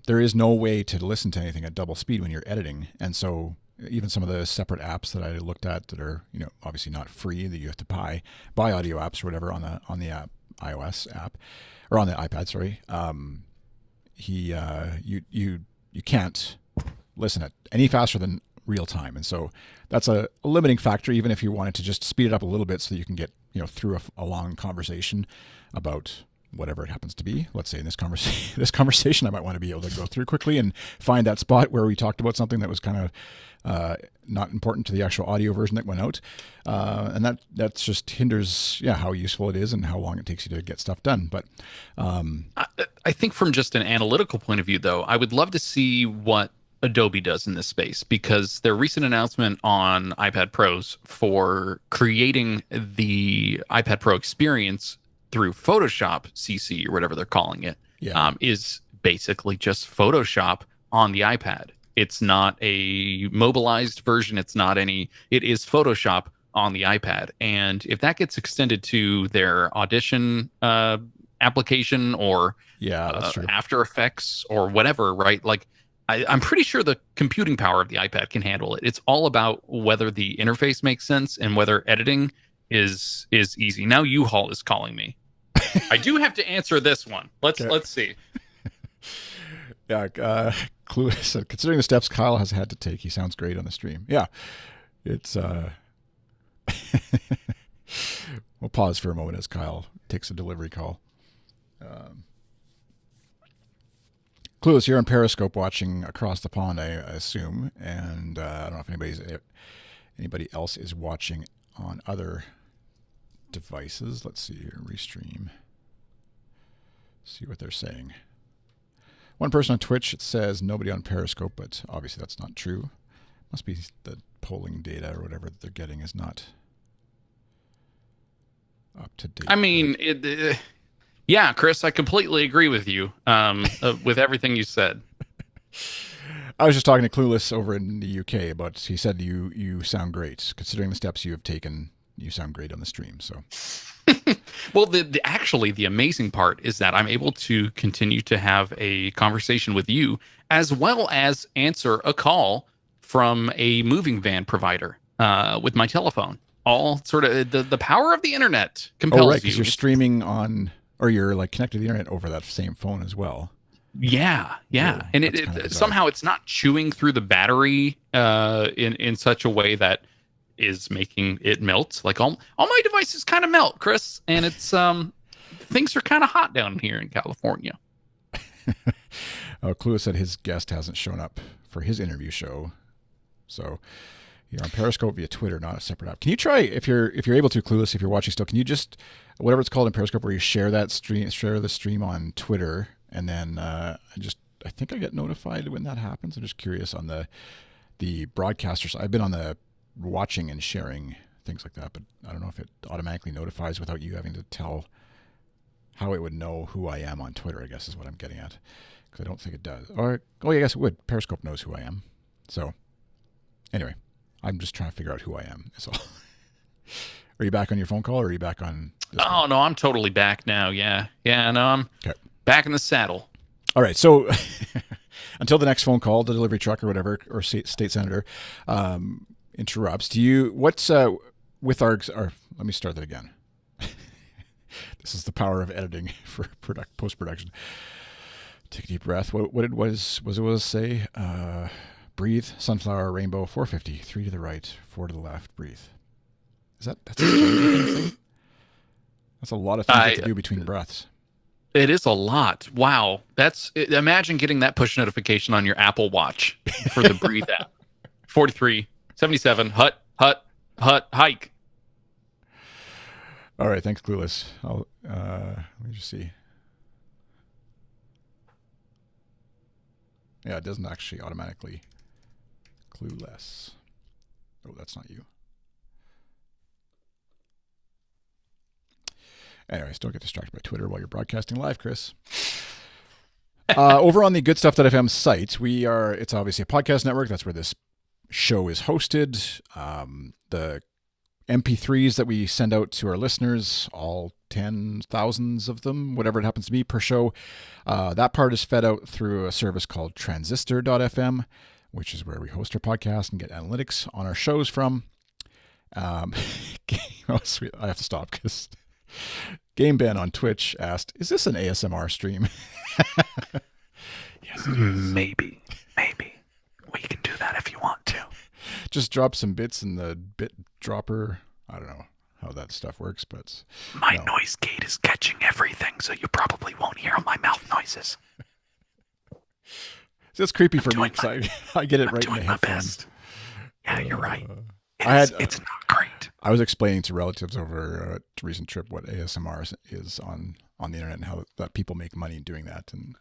there is no way to listen to anything at double speed when you're editing. And so even some of the separate apps that I looked at that are, obviously not free, that you have to buy audio apps or whatever on the app, iOS app, or on the iPad, sorry. You can't listen at any faster than real time. And so that's a limiting factor, even if you wanted to just speed it up a little bit so that you can get, through a long conversation about whatever it happens to be. Let's say in this conversation, I might want to be able to go through quickly and find that spot where we talked about something that was kind of not important to the actual audio version that went out. And that just hinders, how useful it is and how long it takes you to get stuff done. But I think from just an analytical point of view, though, I would love to see what Adobe does in this space, because their recent announcement on iPad Pros for creating the iPad Pro experience through Photoshop CC, or whatever they're calling it, is basically just Photoshop on the iPad. It's not a mobilized version. It is Photoshop on the iPad. And if that gets extended to their Audition application or that's true. After Effects or whatever, right? Like, I'm pretty sure the computing power of the iPad can handle it. It's all about whether the interface makes sense and whether editing is easy. Now U-Haul is calling me. I do have to answer this one. Let's see. Clue said, considering the steps Kyle has had to take, he sounds great on the stream. Yeah, it's we'll pause for a moment as Kyle takes a delivery call. Clueless, you're on Periscope watching across the pond, I assume, and I don't know if anybody else is watching on other devices. Let's see here, restream. See what they're saying. One person on Twitch, it says nobody on Periscope, but obviously that's not true. Must be the polling data or whatever that they're getting is not up to date. I mean, yeah, Chris, I completely agree with you with everything you said. I was just talking to Clueless over in the UK, but he said you sound great. Considering the steps you have taken, you sound great on the stream. So, well, the amazing part is that I'm able to continue to have a conversation with you, as well as answer a call from a moving van provider with my telephone. All sort of the power of the internet compels you. Oh, right, because you're streaming on, or you're like connected to the internet over that same phone as well. Yeah. Whoa, And it somehow it's not chewing through the battery in such a way that is making it melt. Like all my devices kind of melt, Chris, and it's things are kind of hot down here in California. Clueless said his guest hasn't shown up for his interview show, so you're on Periscope via Twitter, not a separate app. Can you try, if you're able to, Clueless, if you're watching still, can you just, whatever it's called in Periscope, where you share the stream on Twitter, and then I think I get notified when that happens. I'm just curious on the broadcasters. I've been on the watching and sharing things like that, but I don't know if it automatically notifies without you having to tell how it would know who I am on Twitter, I guess is what I'm getting at, because I don't think it does. Or, I guess it would. Periscope knows who I am. So anyway, I'm just trying to figure out who I am. So are you back on your phone call, or are you back on this Oh, no, I'm totally back now. Yeah, no, I'm back in the saddle. All right, so until the next phone call, the delivery truck or whatever, or state senator interrupts, with our let me start that again. This is the power of editing for post-production. Take a deep breath. What it was say? Breathe, sunflower, rainbow, 450, 3 to the right, 4 to the left, breathe. That's a thing? That's a lot of things you have to do between breaths. It is a lot. Wow. Imagine getting that push notification on your Apple Watch for the Breathe app. 43, 77, hut, hike. All right. Thanks, Clueless. Let me just see. Yeah, it doesn't actually automatically. Clueless. Oh, that's not you. Anyways, don't get distracted by Twitter while you're broadcasting live, Chris. Over on the Goodstuff.fm site, it's obviously a podcast network. That's where this show is hosted. The MP3s that we send out to our listeners, all 10,000s of them, whatever it happens to be per show, that part is fed out through a service called Transistor.fm, which is where we host our podcast and get analytics on our shows from. I have to stop because Game Ben on Twitch asked, "Is this an ASMR stream?" Yes, it is. Maybe. We can do that if you want to. just drop some bits in the bit dropper. I don't know how that stuff works, but my noise gate is catching everything, so you probably won't hear all my mouth noises. It's creepy for me because I get it right in the headphones. Yeah, you're right. It's not great. I was explaining to relatives over a recent trip what ASMR is on the internet and how that people make money doing that, and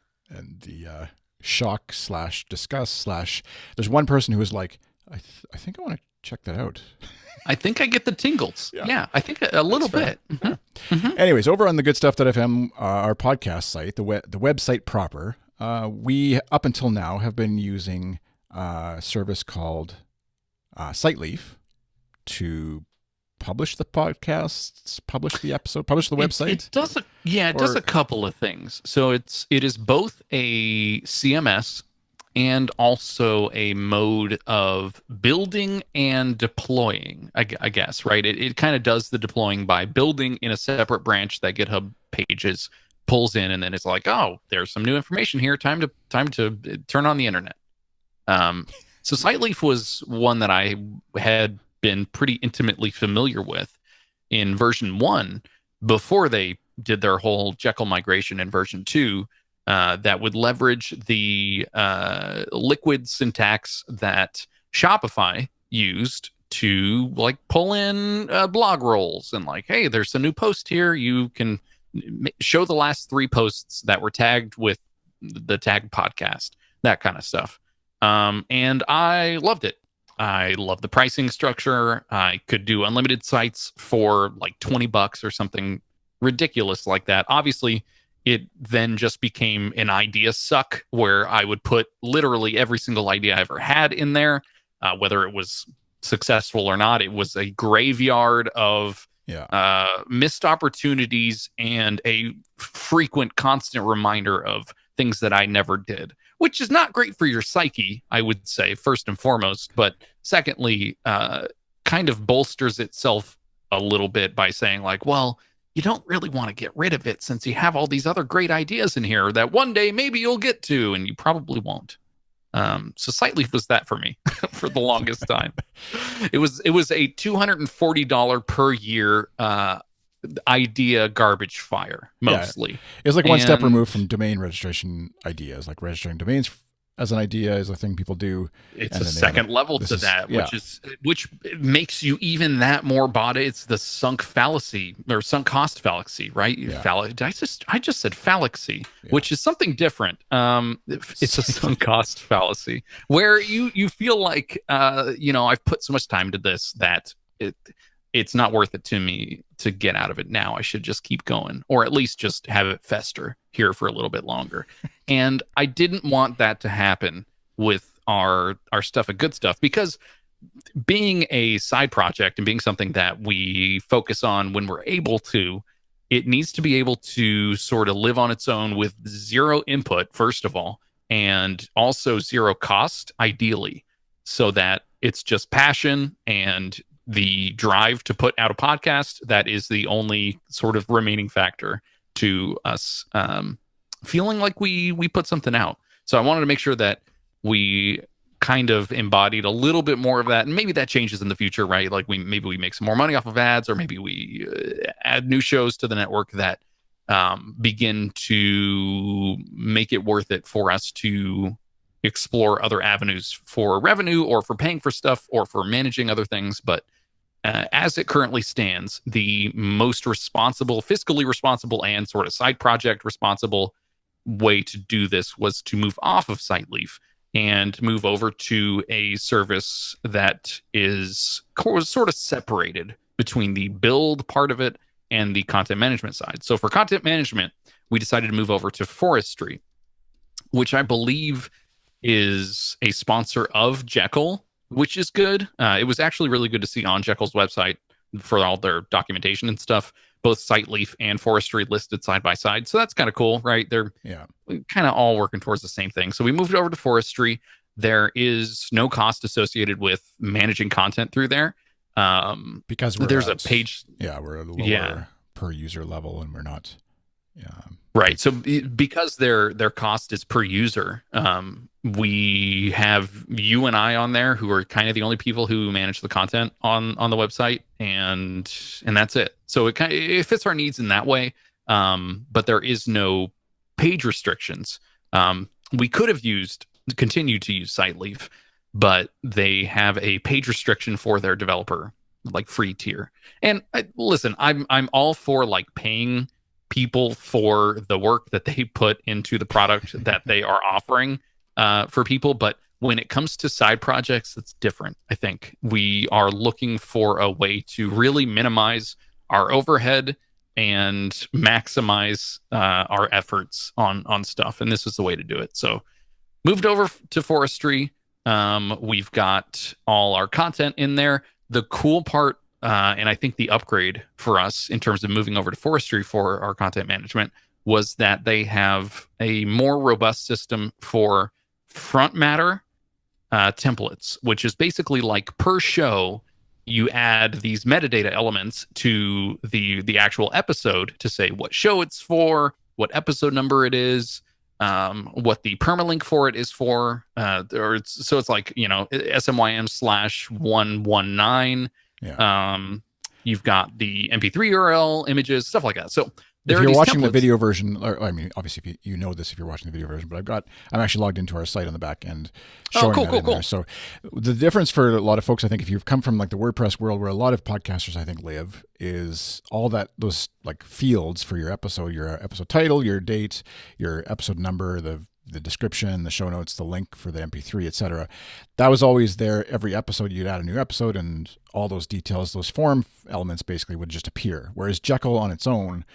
the shock / disgust / there's one person who was like, I think I want to check that out. I think I get the tingles. Yeah, I think a little bit. Mm-hmm. Mm-hmm. Anyways, over on the Goodstuff.fm, our podcast site, the website proper, we up until now have been using a service called SiteLeaf to publish the podcasts, publish the episode, publish the website. It does. It does a couple of things. So it is both a CMS and also a mode of building and deploying, I guess, right? It kind of does the deploying by building in a separate branch that GitHub pages pulls in, and then it's like, oh, there's some new information here. Time to turn on the internet. So SiteLeaf was one that I had been pretty intimately familiar with in version 1 before they did their whole Jekyll migration in version 2. That would leverage the liquid syntax that Shopify used to like pull in blog rolls and like, hey, there's a new post here. You can show the last 3 posts that were tagged with the tag podcast, that kind of stuff. And I loved it. I love the pricing structure. I could do unlimited sites for like $20 or something ridiculous like that. Obviously, it then just became an idea suck where I would put literally every single idea I ever had in there, whether it was successful or not. It was a graveyard of missed opportunities and a frequent, constant reminder of things that I never did, which is not great for your psyche, I would say, first and foremost. But secondly, kind of bolsters itself a little bit by saying like, well, you don't really want to get rid of it since you have all these other great ideas in here that one day maybe you'll get to, and you probably won't. So SiteLeaf was that for me for the longest time. It was a $240 per year idea garbage fire, mostly. Yeah. It was like one step removed from domain registration ideas, like registering domains as an idea is a thing people do. It's a second level to that, which makes you even that more bought. It's the sunk fallacy or sunk cost fallacy, right? Yeah. I just said fallacy, which is something different. It's a sunk cost fallacy where you feel like I've put so much time into this that it's not worth it to me to get out of it now. I should just keep going, or at least just have it fester here for a little bit longer. And I didn't want that to happen with our stuff at Good Stuff, because being a side project and being something that we focus on when we're able to, it needs to be able to sort of live on its own with zero input, first of all, and also zero cost, ideally, so that it's just passion and the drive to put out a podcast that is the only sort of remaining factor to us feeling like we put something out. So I wanted to make sure that we kind of embodied a little bit more of that, and maybe that changes in the future, right? Like maybe we make some more money off of ads, or maybe we add new shows to the network that begin to make it worth it for us to explore other avenues for revenue, or for paying for stuff, or for managing other things. But as it currently stands, the most responsible, fiscally responsible, and sort of side project responsible way to do this was to move off of SiteLeaf and move over to a service that is sort of separated between the build part of it and the content management side. So for content management, we decided to move over to Forestry, which I believe is a sponsor of Jekyll, which is good. It was actually really good to see on Jekyll's website for all their documentation and stuff, both SiteLeaf and Forestry listed side by side. So that's kind of cool, right? They're kind of all working towards the same thing. So we moved over to Forestry. There is no cost associated with managing content through there. Because there's a page. Yeah, we're a lower per user level, and we're not Right. So because their cost is per user, we have you and I on there who are kind of the only people who manage the content on the website, and that's it. So it fits our needs in that way. But there is no page restrictions. We could have continued to use SiteLeaf, but they have a page restriction for their developer, like free tier. And listen, I'm all for like paying people for the work that they put into the product that they are offering for people. But when it comes to side projects, it's different. I think we are looking for a way to really minimize our overhead and maximize our efforts on stuff. And this is the way to do it. So moved over to forestry. We've got all our content in there. The cool part, and I think the upgrade for us in terms of moving over to forestry for our content management, was that they have a more robust system for front matter templates, which is basically like per show, you add these metadata elements to the actual episode to say what show it's for, what episode number it is, what the permalink for it is for, so it's like, SMYM/119. Yeah. You've got the MP3 URL, images, stuff like that. So if you're watching the video version, or I mean, obviously, if you know this, if you're watching the video version, but I'm actually logged into our site on the back end, showing that in there. So the difference for a lot of folks, I think, if you've come from like the WordPress world, where a lot of podcasters, I think, live, is all those like fields for your episode title, your date, your episode number, the description, the show notes, the link for the MP3, etc. That was always there. Every episode, you'd add a new episode, and all those details, those form elements, basically would just appear. Whereas Jekyll on its own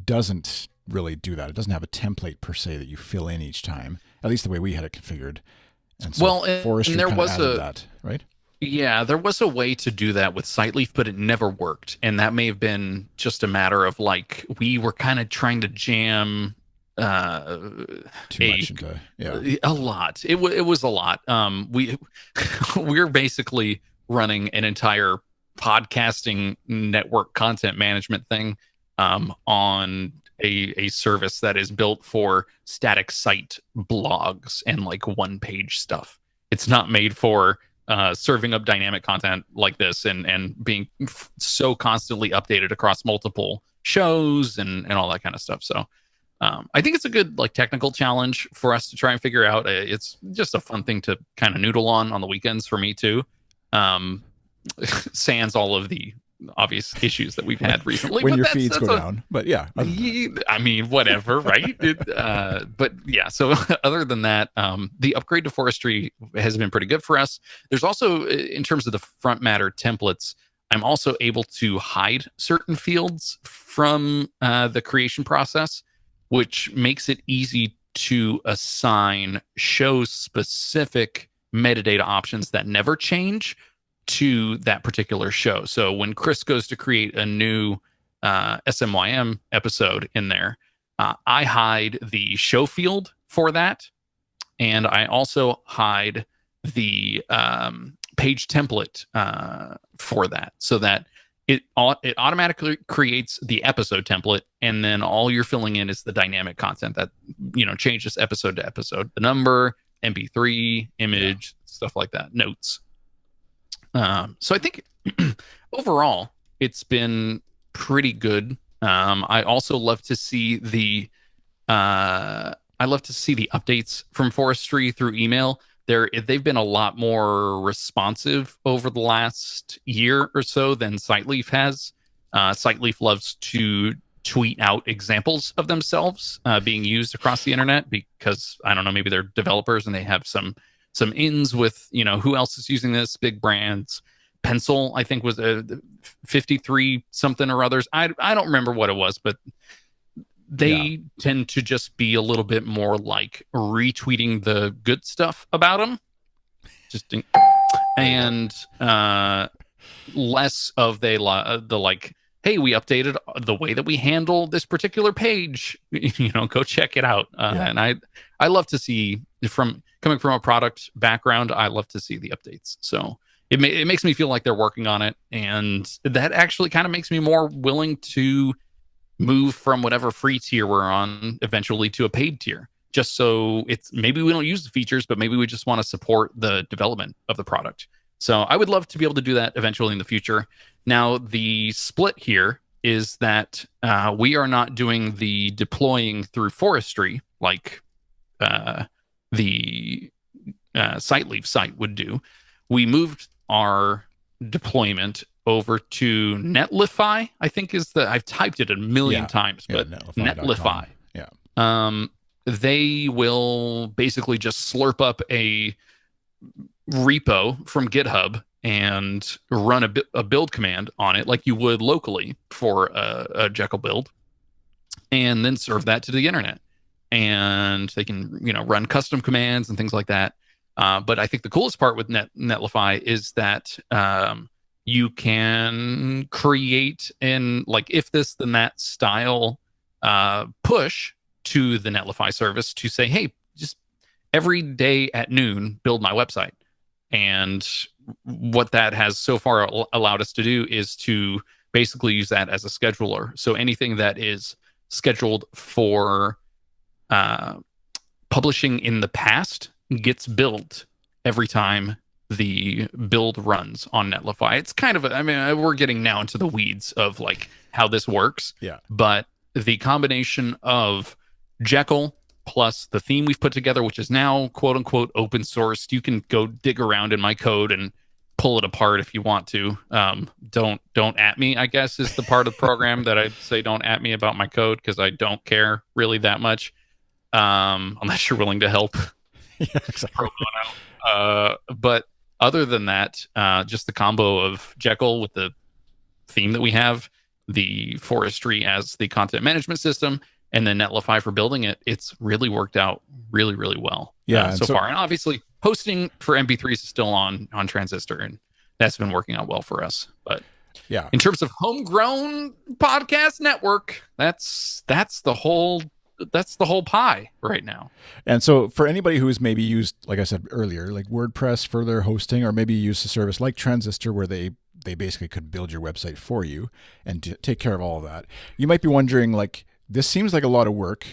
doesn't really do that. It doesn't have a template per se that you fill in each time, at least the way we had it configured. And so Forestry kind of added that, right? Yeah, there was a way to do that with SiteLeaf, but it never worked. And that may have been just a matter of like, we were kind of trying to jam too much into, a lot. It was a lot. We're basically running an entire podcasting network content management thing on a service that is built for static site blogs and like one page stuff. It's not made for serving up dynamic content like this and being so constantly updated across multiple shows and all that kind of stuff. So I think it's a good like technical challenge for us to try and figure out. It's just a fun thing to kind of noodle on the weekends for me too. Sans all of the obvious issues that we've had recently when your feeds go down, but yeah, I mean, whatever, right? But yeah, so other than that, the upgrade to forestry has been pretty good for us. There's also, in terms of the front matter templates, I'm also able to hide certain fields from the creation process, which makes it easy to assign show specific metadata options that never change to that particular show. So when Chris goes to create a new SMYM episode in there, I hide the show field for that. And I also hide the page template for that, so that it automatically creates the episode template, and then all you're filling in is the dynamic content that changes episode to episode, the number, MP3, image, stuff like that, notes. So I think overall it's been pretty good. I also love to see the updates from forestry through email. They've been a lot more responsive over the last year or so than SiteLeaf has. SiteLeaf loves to tweet out examples of themselves being used across the internet because, I don't know, maybe they're developers and they have some ins with, who else is using this, big brands. Pencil, I think, was a 53 something or others. I don't remember what it was, but they tend to just be a little bit more like retweeting the good stuff about them, and less of the like, hey, we updated the way that we handle this particular page. Go check it out. And I love to see, coming from a product background, I love to see the updates. So it makes me feel like they're working on it, and that actually kind of makes me more willing to move from whatever free tier we're on eventually to a paid tier, just so it's maybe we don't use the features, but maybe we just want to support the development of the product. So I would love to be able to do that eventually in the future. Now, the split here is that we are not doing the deploying through forestry like the SiteLeaf site would do. We moved our deployment over to Netlify, I think is I've typed it a million times, but Netlify. Yeah. They will basically just slurp up a repo from GitHub and run a build command on it like you would locally for a Jekyll build, and then serve that to the internet. And they can, run custom commands and things like that. But I think the coolest part with Netlify is that you can create if this then that style push to the Netlify service to say, hey, just every day at noon, build my website. And what that has so far allowed us to do is to basically use that as a scheduler. So anything that is scheduled for publishing in the past gets built every time the build runs on Netlify. It's kind of, we're getting now into the weeds of how this works. Yeah. But the combination of Jekyll plus the theme we've put together, which is now quote unquote open sourced. You can go dig around in my code and pull it apart if you want to. Don't at me, I guess, is the part of the program that I say don't at me about my code, because I don't care really that much. Unless you're willing to help. Yeah, exactly. But other than that, just the combo of Jekyll with the theme that we have, the forestry as the content management system, and then Netlify for building it, it's really worked out really, really well so far. And obviously, hosting for MP3s is still on Transistor, and that's been working out well for us. But yeah, in terms of homegrown podcast network, that's the whole pie right now. And so for anybody who's maybe used, like I said earlier, like WordPress for their hosting, or maybe used a service like Transistor where they basically could build your website for you and take care of all of that, you might be wondering, this seems like a lot of work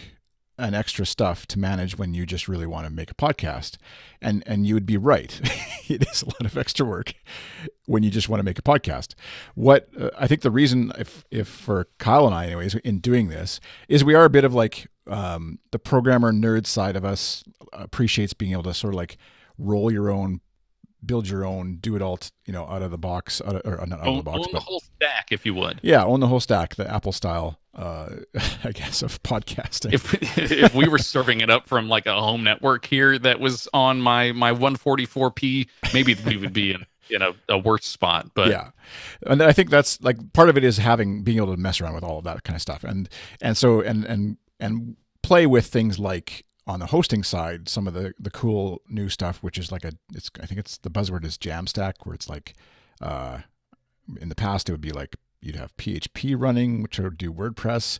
and extra stuff to manage when you just really want to make a podcast. And you would be right. It is a lot of extra work when you just want to make a podcast. What I think the reason, if for Kyle and I anyways, in doing this, is we are a bit of the programmer nerd side of us appreciates being able to sort of roll your own, build your own, do it all, out of the box, not out of the box, own the whole stack, if you would. Yeah, own the whole stack, the Apple style, I guess, of podcasting. If we were serving it up from a home network here that was on my 144p, maybe we would be in a worse spot. But yeah, and I think that's part of it is being able to mess around with all of that kind of stuff, and so play with things like, on the hosting side, some of the cool new stuff, which is I think it's the buzzword is Jamstack, where it's in the past it would be you'd have PHP running, which would do WordPress,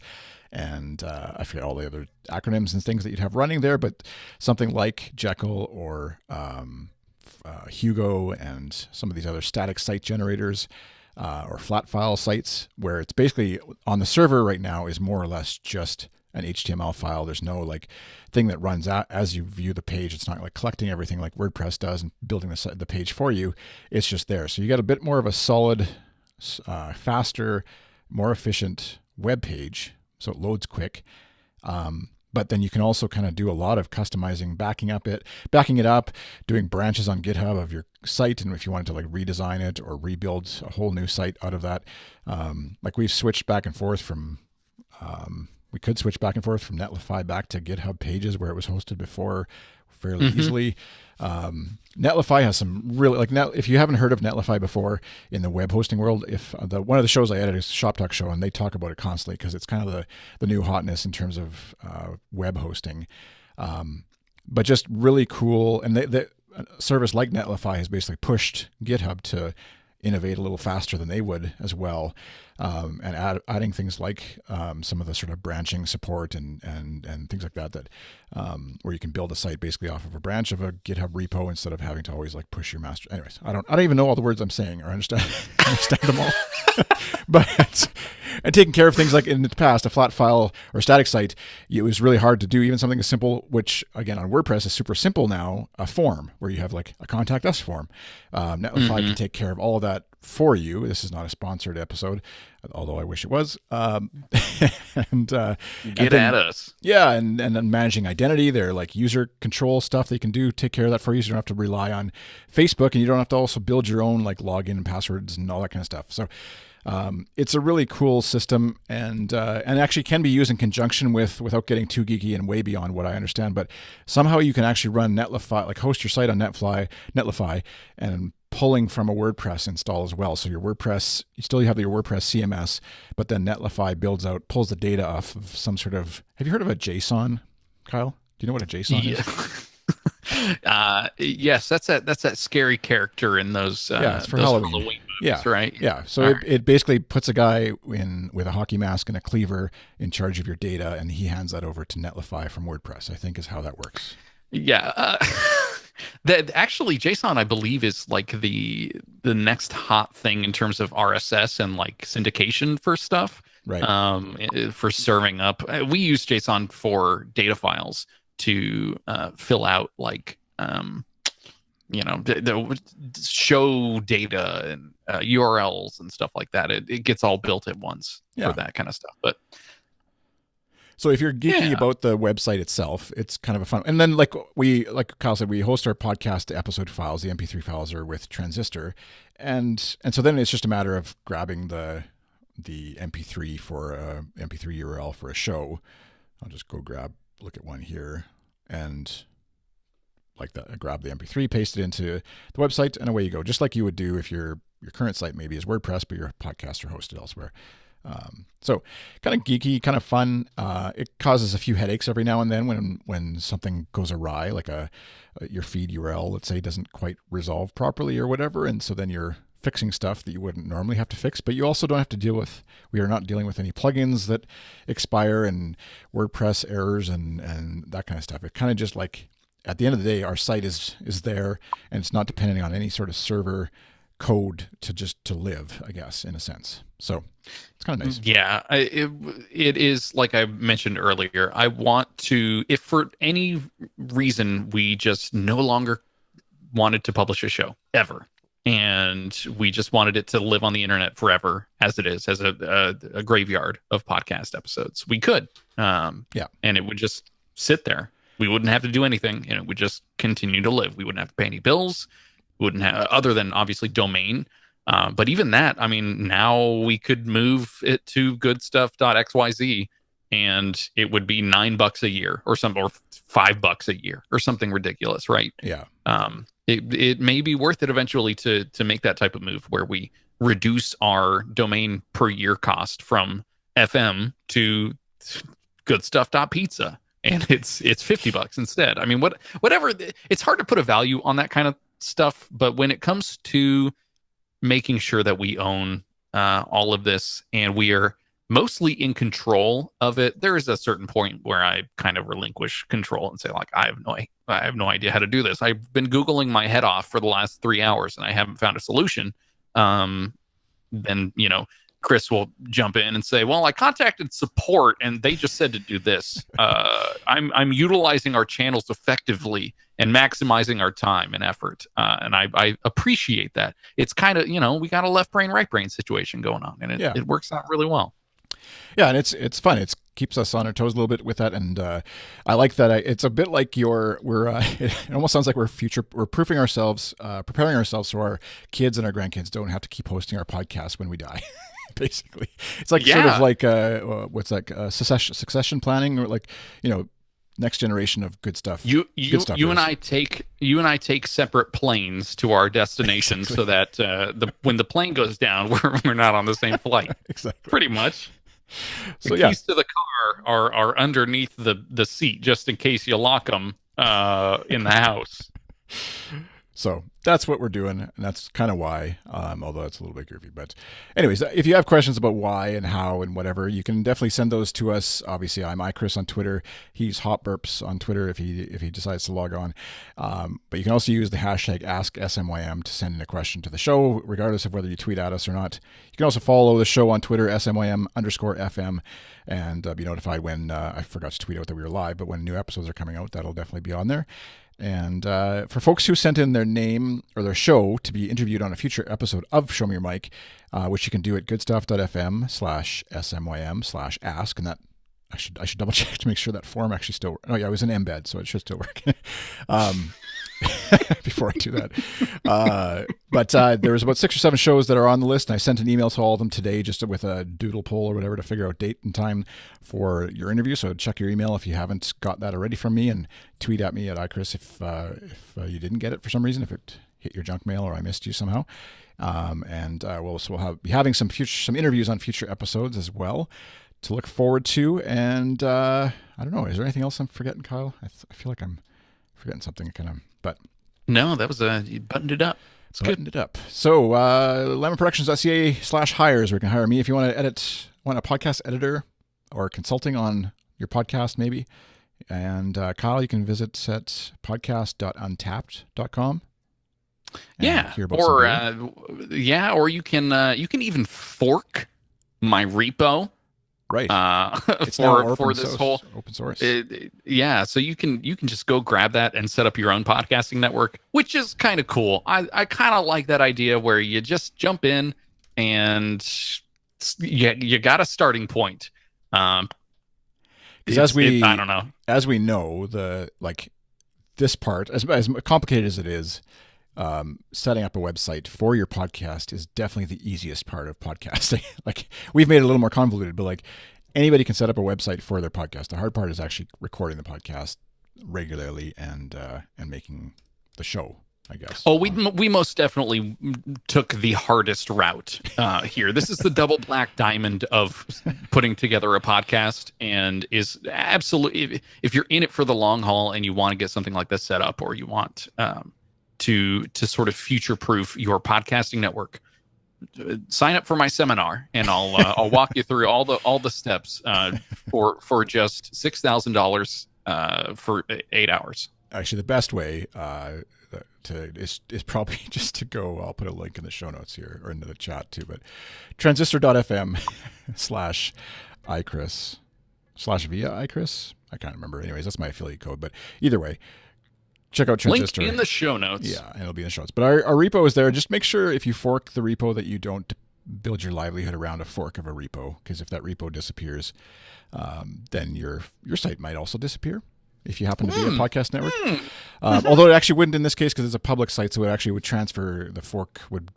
and I forget all the other acronyms and things that you'd have running there, but something like Jekyll or Hugo and some of these other static site generators or flat file sites, where it's basically on the server right now is more or less just an HTML file. There's no thing that runs out as you view the page. It's not collecting everything like WordPress does and building the page for you. It's just there. So you got a bit more of a solid, faster, more efficient web page. So it loads quick. But then you can also kind of do a lot of customizing, backing it up, doing branches on GitHub of your site. And if you wanted to redesign it or rebuild a whole new site out of that, we've switched back and forth from, we could switch back and forth from Netlify back to GitHub pages where it was hosted before fairly easily. Netlify has some really, if you haven't heard of Netlify before in the web hosting world, one of the shows I edit is Shop Talk Show, and they talk about it constantly because it's kind of the new hotness in terms of web hosting. But just really cool. And the service like Netlify has basically pushed GitHub to innovate a little faster than they would as well, and adding things like some of the sort of branching support and things like that where you can build a site basically off of a branch of a GitHub repo instead of having to always push your master. Anyways, I don't even know all the words I'm saying or understand them all. and taking care of things like in the past, a flat file or static site, it was really hard to do. Even something as simple, which again on WordPress is super simple now, a form where you have like a contact us form. Netlify can take care of all of that for you. This is not a sponsored episode, although I wish it was. And Get at us. Yeah, and then managing identity, they're like user control stuff they can do, take care of that for you. So you don't have to rely on Facebook, and you don't have to also build your own like login and passwords and all that kind of stuff. So it's a really cool system, and actually can be used in conjunction without getting too geeky and way beyond what I understand. But somehow you can actually run Netlify, like host your site on Netlify, and pulling from a WordPress install as well. So your WordPress, you still have your WordPress CMS, but then Netlify pulls the data off of some sort of. Have you heard of a JSON, Kyle? Do you know what a JSON is? Yes, that's that scary character in those. It's for those Halloween. Movies, right? Yeah. So it basically puts a guy with a hockey mask and a cleaver in charge of your data, and he hands that over to Netlify from WordPress, I think is how that works. Yeah. That actually JSON, I believe, is like the next hot thing in terms of RSS and like syndication for stuff. Right. For serving up. We use JSON for data files to fill out like the show data and URLs and stuff like that. It gets all built at once for that kind of stuff. But so if you're geeky about the website itself, it's kind of a fun. And then like Kyle said, we host our podcast episode files. The MP3 files are with Transistor, and so then it's just a matter of grabbing the MP3 for a MP3 URL for a show. I'll just go look at one here, and like that, I grab the MP3, paste it into the website, and away you go. Just like you would do if your current site maybe is WordPress, but your podcasts are hosted elsewhere. So kind of geeky, kind of fun. It causes a few headaches every now and then when something goes awry, like your feed URL, let's say, doesn't quite resolve properly or whatever. And so then you're fixing stuff that you wouldn't normally have to fix, but you also don't have to we are not dealing with any plugins that expire and WordPress errors and that kind of stuff. It kind of just like, at the end of the day, our site is there, and it's not depending on any sort of server code to live, I guess, in a sense. So it's kind of nice. Yeah, it is, like I mentioned earlier, I want to, if for any reason we just no longer wanted to publish a show ever, and we just wanted it to live on the internet forever as it is, as a graveyard of podcast episodes, we could. And it would just sit there. We wouldn't have to do anything, and it would just continue to live. We wouldn't have to pay any bills. We wouldn't have, other than obviously domain. But even that, I mean, now we could move it to Goodstuff.xyz, and it would be $9 a year or $5 a year or something ridiculous, right? Yeah. It may be worth it eventually to make that type of move where we reduce our domain per year cost from FM to Goodstuff.pizza. And it's $50 instead. I mean, whatever. It's hard to put a value on that kind of stuff, but when it comes to making sure that we own all of this and we are mostly in control of it, there is a certain point where I kind of relinquish control and say, like, I have no idea how to do this. I've been Googling my head off for the last 3 hours and I haven't found a solution. Then Chris will jump in and say, well, I contacted support and they just said to do this. I'm utilizing our channels effectively and maximizing our time and effort. And I appreciate that. It's kind of, we got a left brain, right brain situation going on, and it works out really well. Yeah, and it's fun. It keeps us on our toes a little bit with that, and I like that. It's a bit like it almost sounds like we're proofing ourselves, preparing ourselves so our kids and our grandkids don't have to keep hosting our podcast when we die. Basically, it's like sort of like what's that succession planning, or like next generation of good stuff. You and I take separate planes to our destinations so that when the plane goes down, we're not on the same flight. Exactly. Pretty much. So the keys to the car are underneath the seat, just in case you lock them in the house. So that's what we're doing, and that's kind of why, although it's a little bit goofy. But anyways, if you have questions about why and how and whatever, you can definitely send those to us. Obviously, I'm iChris on Twitter. He's Hot Burps on Twitter if he decides to log on. But you can also use the hashtag AskSMYM to send in a question to the show, regardless of whether you tweet at us or not. You can also follow the show on Twitter, SMYM_FM, and be notified when I forgot to tweet out that we were live, but when new episodes are coming out, that'll definitely be on there. And for folks who sent in their name or their show to be interviewed on a future episode of Show Me Your Mic, which you can do at goodstuff.fm/SMYM/ask. And that I should double check to make sure that form actually still. Oh yeah, it was an embed, so it should still work. Before I do that. But there was about 6 or 7 shows that are on the list, and I sent an email to all of them today just with a doodle poll or whatever to figure out date and time for your interview. So check your email if you haven't got that already from me, and tweet at me at iChris if you didn't get it for some reason, if it hit your junk mail or I missed you somehow. We'll be having some interviews on future episodes as well to look forward to. And I don't know, is there anything else I'm forgetting, Kyle? I feel like I'm forgetting something but no, that was you buttoned it up. It's buttoned it up. So lemonproductions.ca/hires, where you can hire me if you want a podcast editor or consulting on your podcast maybe. And Kyle, you can visit at podcast.untapped.com. Or you can even fork my repo. Right. It's for this source, whole open source. So you can just go grab that and set up your own podcasting network, which is kind of cool. I kind of like that idea where you just jump in and you got a starting point. Because as we know, this part, as complicated as it is, setting up a website for your podcast is definitely the easiest part of podcasting. We've made it a little more convoluted, but anybody can set up a website for their podcast. The hard part is actually recording the podcast regularly and making the show, I guess. Oh, we most definitely took the hardest route here. This is the double black diamond of putting together a podcast, and is absolutely, if you're in it for the long haul and you want to get something like this set up, or you want to sort of future-proof your podcasting network, sign up for my seminar, and I'll walk you through all the steps for just $6,000 for 8 hours. Actually, the best way is probably just to go. I'll put a link in the show notes here or into the chat too. But transistor.fm/iChris/via iChris. I can't remember. Anyways, that's my affiliate code. But either way, check out Transistor. Link in the show notes. Yeah, and it'll be in the show notes. But our repo is there. Just make sure if you fork the repo that you don't build your livelihood around a fork of a repo, because if that repo disappears, then your site might also disappear if you happen to be a podcast network. Although it actually wouldn't in this case, because it's a public site, so the fork would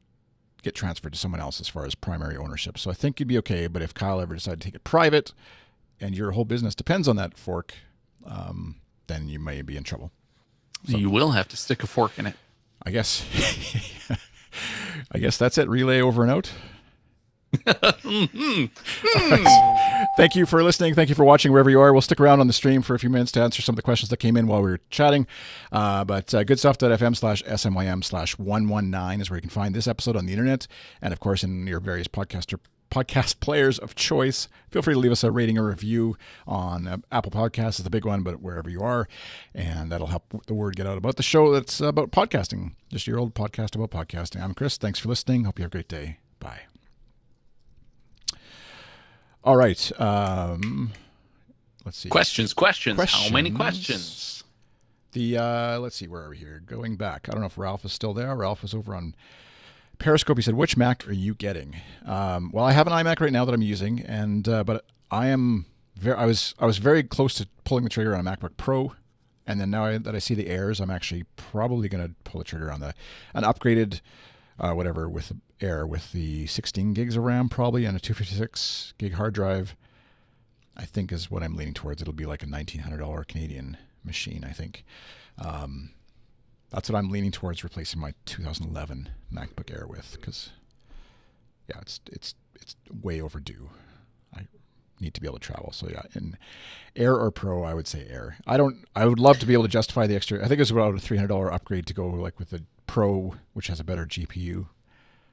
get transferred to someone else as far as primary ownership. So I think you'd be okay. But if Kyle ever decided to take it private and your whole business depends on that fork, then you may be in trouble. So you will have to stick a fork in it. I guess. I guess that's it. Relay over and out. Right. Thank you for listening. Thank you for watching wherever you are. We'll stick around on the stream for a few minutes to answer some of the questions that came in while we were chatting. But goodstuff.fm/SMYM/119 is where you can find this episode on the internet. And of course, in your various podcast players of choice. Feel free to leave us a rating or review on Apple Podcasts is the big one, but wherever you are. And that'll help the word get out about the show that's about podcasting. Just your old podcast about podcasting. I'm Chris. Thanks for listening. Hope you have a great day. Bye. All right. Let's see. Questions. How many questions? Let's see. Where are we here? Going back. I don't know if Ralph is still there. Ralph is over on Periscope. He said, "Which Mac are you getting?" Well, I have an iMac right now that I'm using, and but I was very close to pulling the trigger on a MacBook Pro, and then now that I see the Airs, I'm actually probably going to pull the trigger on an upgraded whatever with the Air with the 16 gigs of RAM probably and a 256 gig hard drive. I think is what I'm leaning towards. It'll be like a $1,900 Canadian machine, I think. That's what I'm leaning towards replacing my 2011 MacBook Air with, because yeah, it's way overdue. I need to be able to travel. So yeah, in Air or Pro, I would say Air. I would love to be able to justify the extra. I think it's about a $300 upgrade to go like with the Pro, which has a better GPU,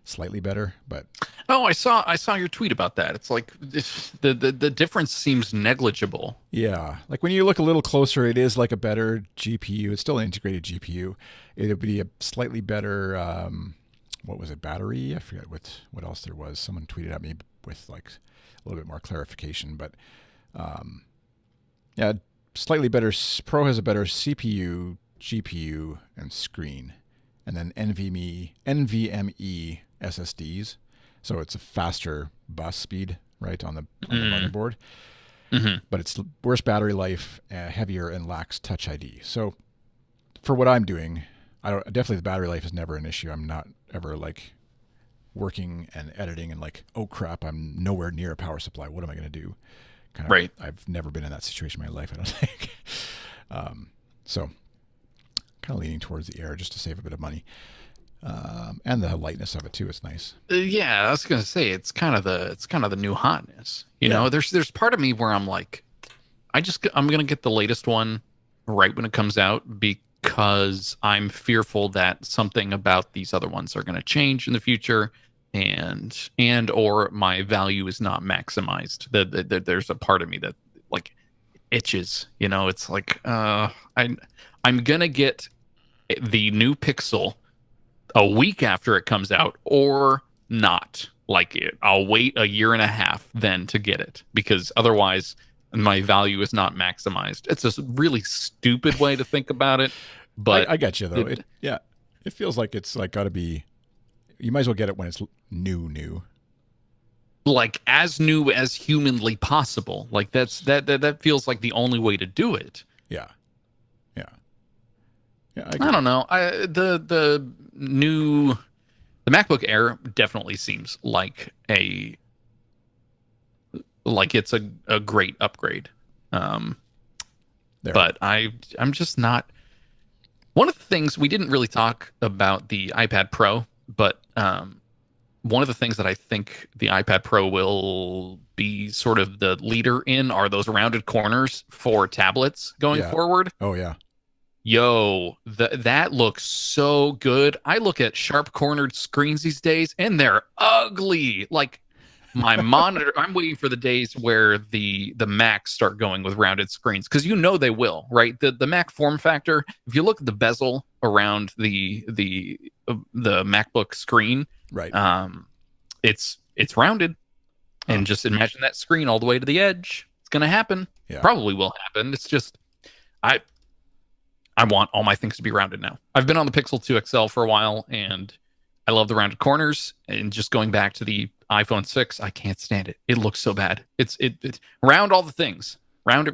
slightly better, but Oh, I saw your tweet about that. It's like the difference seems negligible. yeah, like when you look a little closer, it is like a better GPU. It's still an integrated GPU. It'd be a slightly better, what was it, battery? I forget what else there was. Someone tweeted at me with like a little bit more clarification, but yeah, slightly better. Pro has a better CPU, GPU, and screen, and then NVMe SSDs. So it's a faster bus speed, right, on the motherboard. Mm-hmm. But it's worse battery life, heavier, and lacks Touch ID. So for what I'm doing, definitely the battery life is never an issue. I'm not ever like working and editing and like, oh crap, I'm nowhere near a power supply. What am I going to do? Kind of, Right. I've never been in that situation in my life, I don't think. So kind of leaning towards the Air just to save a bit of money. And the lightness of it too. It's nice. Yeah, I was gonna say it's kind of the new hotness. You know, there's part of me where I'm like, I'm gonna get the latest one right when it comes out because I'm fearful that something about these other ones are gonna change in the future, and or my value is not maximized. There's a part of me that like itches. You know, it's like I'm gonna get the new Pixel a week after it comes out or not. Like I'll wait a year and a half then to get it because otherwise my value is not maximized. It's a really stupid way to think about it, but I get you though. It feels like it's like got to be. You might as well get it when it's new. like as new as humanly possible. Like that feels like the only way to do it. Yeah. I don't know. The MacBook Air definitely seems like it's a great upgrade. But I'm just not. One of the things we didn't really talk about the iPad Pro, but one of the things that I think the iPad Pro will be sort of the leader in are those rounded corners for tablets going forward. Oh yeah. Yo, that looks so good. I look at sharp cornered screens these days and they're ugly. Like my monitor, I'm waiting for the days where the Macs start going with rounded screens because you know they will, right? The Mac form factor, if you look at the bezel around the MacBook screen, right. It's rounded. And just imagine that screen all the way to the edge. It's going to happen. Yeah. Probably will happen. It's just I want all my things to be rounded now. I've been on the Pixel 2 XL for a while, and I love the rounded corners. And just going back to the iPhone 6, I can't stand it. It looks so bad. It's round all the things. Round it.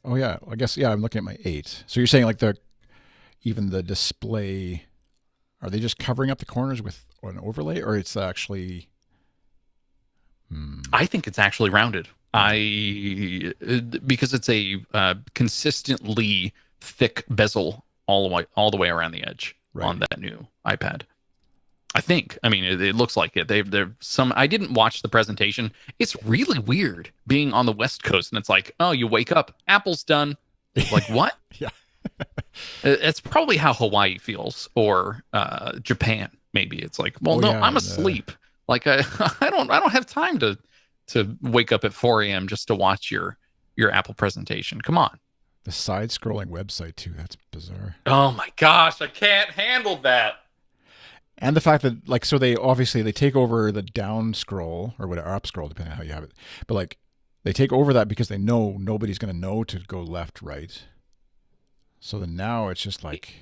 Oh yeah, I guess I'm looking at my 8. So you're saying like even the display, are they just covering up the corners with an overlay, or it's actually? I think it's actually rounded. Because it's a consistently thick bezel all the way around the edge on that new iPad. I think. I mean, it looks like it. They've some. I didn't watch the presentation. It's really weird being on the West Coast, and it's like, oh, you wake up, Apple's done. Like what? Yeah. It's probably how Hawaii feels, or Japan. Maybe it's like, well, I'm asleep. Like I don't have time to wake up at 4 a.m. just to watch your Apple presentation. Come on. The side-scrolling website too. That's bizarre. Oh my gosh, I can't handle that. And the fact that like, so they take over the down scroll or whatever, up scroll, depending on how you have it. But like, they take over that because they know nobody's going to know to go left, right. So then now it's just like,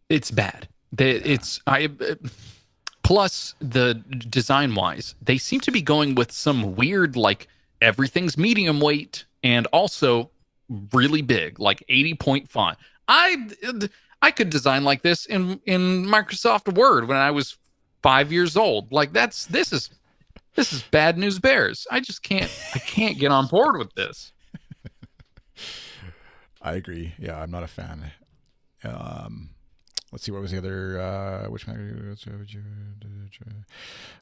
it's bad. Plus, the design-wise, they seem to be going with some weird, like, everything's medium weight and also really big, like 80-point font. I could design like this in Microsoft Word when I was 5 years old. Like, this is bad news bears. I can't get on board with this. I agree. Yeah, I'm not a fan. Let's see, what was the other, which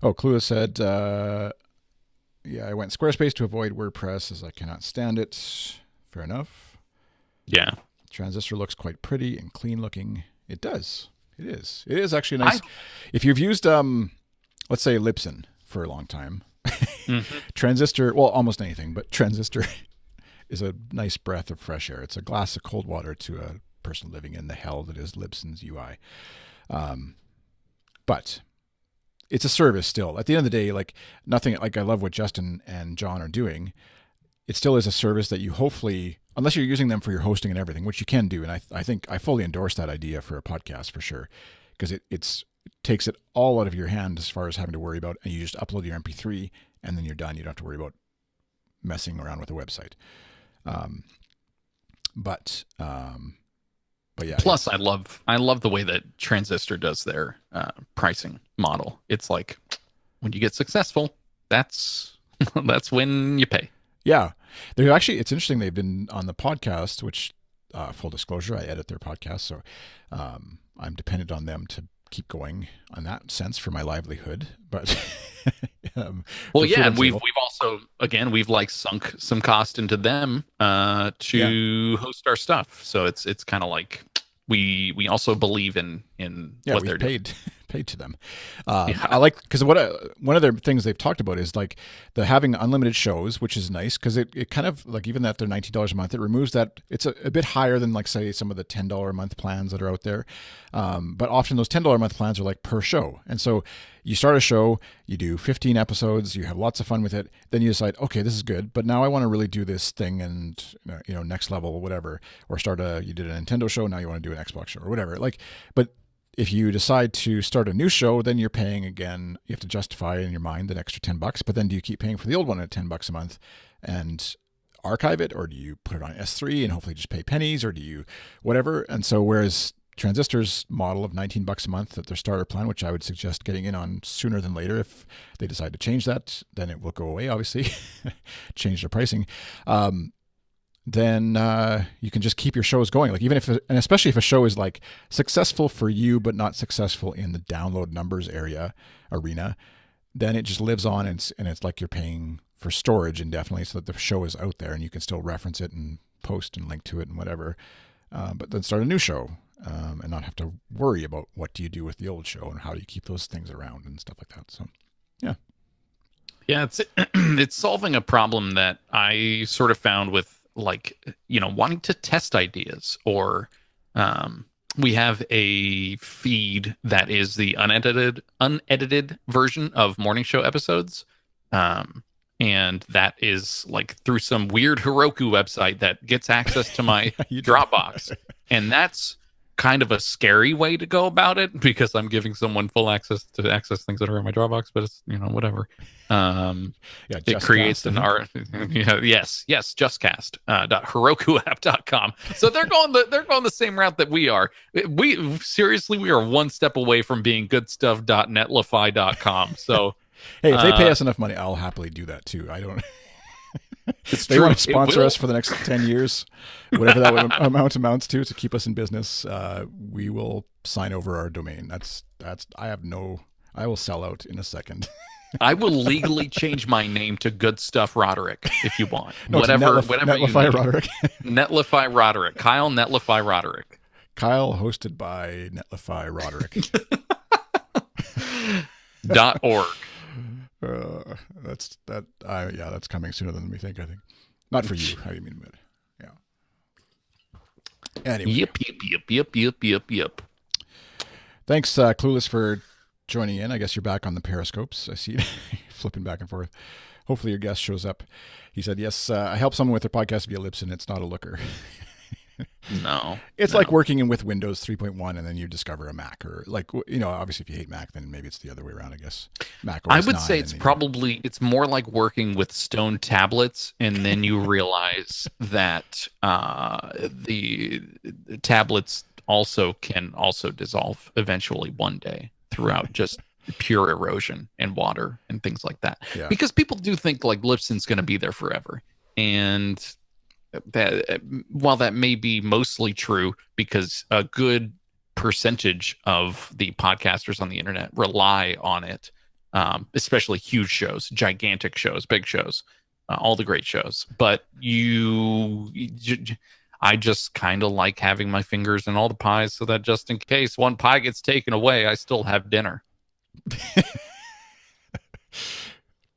Oh, Clueless said, I went Squarespace to avoid WordPress as I cannot stand it. Fair enough. Yeah. Transistor looks quite pretty and clean looking. It does. It is. It is actually nice. If you've used, let's say, Libsyn for a long time, Transistor, well, almost anything, but Transistor is a nice breath of fresh air. It's a glass of cold water to a person living in the hell that is Libsyn's UI. But it's a service still. At the end of the day, like nothing, like I love what Justin and John are doing. It still is a service that you hopefully, unless you're using them for your hosting and everything, which you can do. And I think I fully endorse that idea for a podcast for sure, because it takes it all out of your hand as far as having to worry about, and you just upload your MP3 and then you're done. You don't have to worry about messing around with the website. But yeah. Plus, I love the way that Transistor does their pricing model. It's like when you get successful, that's when you pay. Yeah, they're actually. It's interesting. They've been on the podcast, which full disclosure, I edit their podcast, so I'm dependent on them to keep going on that sense for my livelihood. But well, yeah, and we've also we've like sunk some cost into them to host our stuff. So it's kind of like we also believe in what they're doing. Paid to them. I like, because one of their things they've talked about is like the having unlimited shows, which is nice because it kind of like, even that they're $19 a month, it removes that. It's a bit higher than like say some of the $10 a month plans that are out there. But often those $10 a month plans are like per show. And so you start a show, you do 15 episodes, you have lots of fun with it. Then you decide, okay, this is good, but now I want to really do this thing and next level, whatever, or you did a Nintendo show. Now you want to do an Xbox show or whatever. But if you decide to start a new show, then you're paying again. You have to justify in your mind the extra $10. But then do you keep paying for the old one at $10 a month and archive it, or do you put it on S3 and hopefully just pay pennies, or do you whatever? And so whereas Transistor's model of $19 a month at their starter plan, which I would suggest getting in on sooner than later, if they decide to change that, then it will go away. Obviously, change their pricing. Then you can just keep your shows going. Like and especially if a show is like successful for you, but not successful in the download numbers arena, then it just lives on, and it's like you're paying for storage indefinitely so that the show is out there and you can still reference it and post and link to it and whatever. But then start a new show and not have to worry about what do you do with the old show and how do you keep those things around and stuff like that. So, yeah. Yeah, it's solving a problem that I sort of found with, wanting to test ideas, or we have a feed that is the unedited version of morning show episodes. And that is like through some weird Heroku website that gets access to my Dropbox. And that's kind of a scary way to go about it, because I'm giving someone full access to access things that are in my Dropbox, but it's, whatever. It creates an art. Yes, justcast.herokuapp.com. So they're going the same route that we are. We are one step away from being Goodstuff.network.com. So hey, if they pay us enough money, I'll happily do that too. I don't. If they want to sponsor us for the next 10 years, whatever that amounts to keep us in business, we will sign over our domain. I will sell out in a second. I will legally change my name to Good Stuff Roderick if you want. No, whatever Netlify Roderick. Netlify Roderick. Kyle Netlify Roderick. Kyle, hosted by Netlify Roderick. .org. That's coming sooner than we think. I think not for you. How do you mean? But yeah. Anyway. Yep. Thanks, Clueless, for joining in. I guess you're back on the Periscopes. I see you flipping back and forth. Hopefully your guest shows up. He said, "Yes, I help someone with their podcast via Libsyn. It's not a looker." No, it's like working with Windows 3.1 and then you discover a Mac, or obviously if you hate Mac, then maybe it's the other way around, I guess. Mac OS I would say it's more like working with stone tablets, and then you realize that the tablets can dissolve eventually one day throughout just pure erosion and water and things like that. Yeah. Because people do think like Libsyn's going to be there forever, and that while that may be mostly true, because a good percentage of the podcasters on the internet rely on it, especially huge shows, gigantic shows, big shows, all the great shows. But I just kind of like having my fingers in all the pies so that just in case one pie gets taken away, I still have dinner.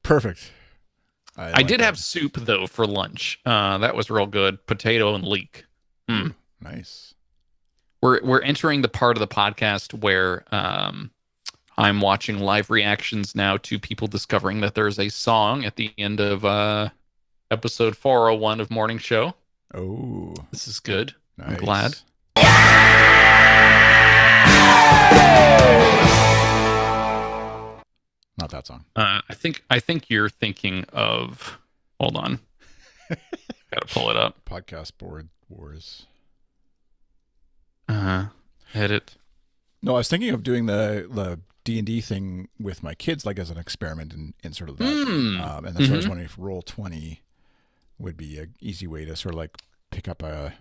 Perfect. I like did that. have soup, though, for lunch. That was real good. Potato and leek. Ooh, nice. We're entering the part of the podcast where I'm watching live reactions now to people discovering that there's a song at the end of episode 401 of Morning Show. Oh, this is good. Nice. I'm glad. Not that song. I think you're thinking of. Hold on. Gotta pull it up. Podcast board wars. Edit. No, I was thinking of doing the D&D thing with my kids, like as an experiment in sort of that. And that's why I was wondering if Roll20 would be an easy way to sort of like pick up a.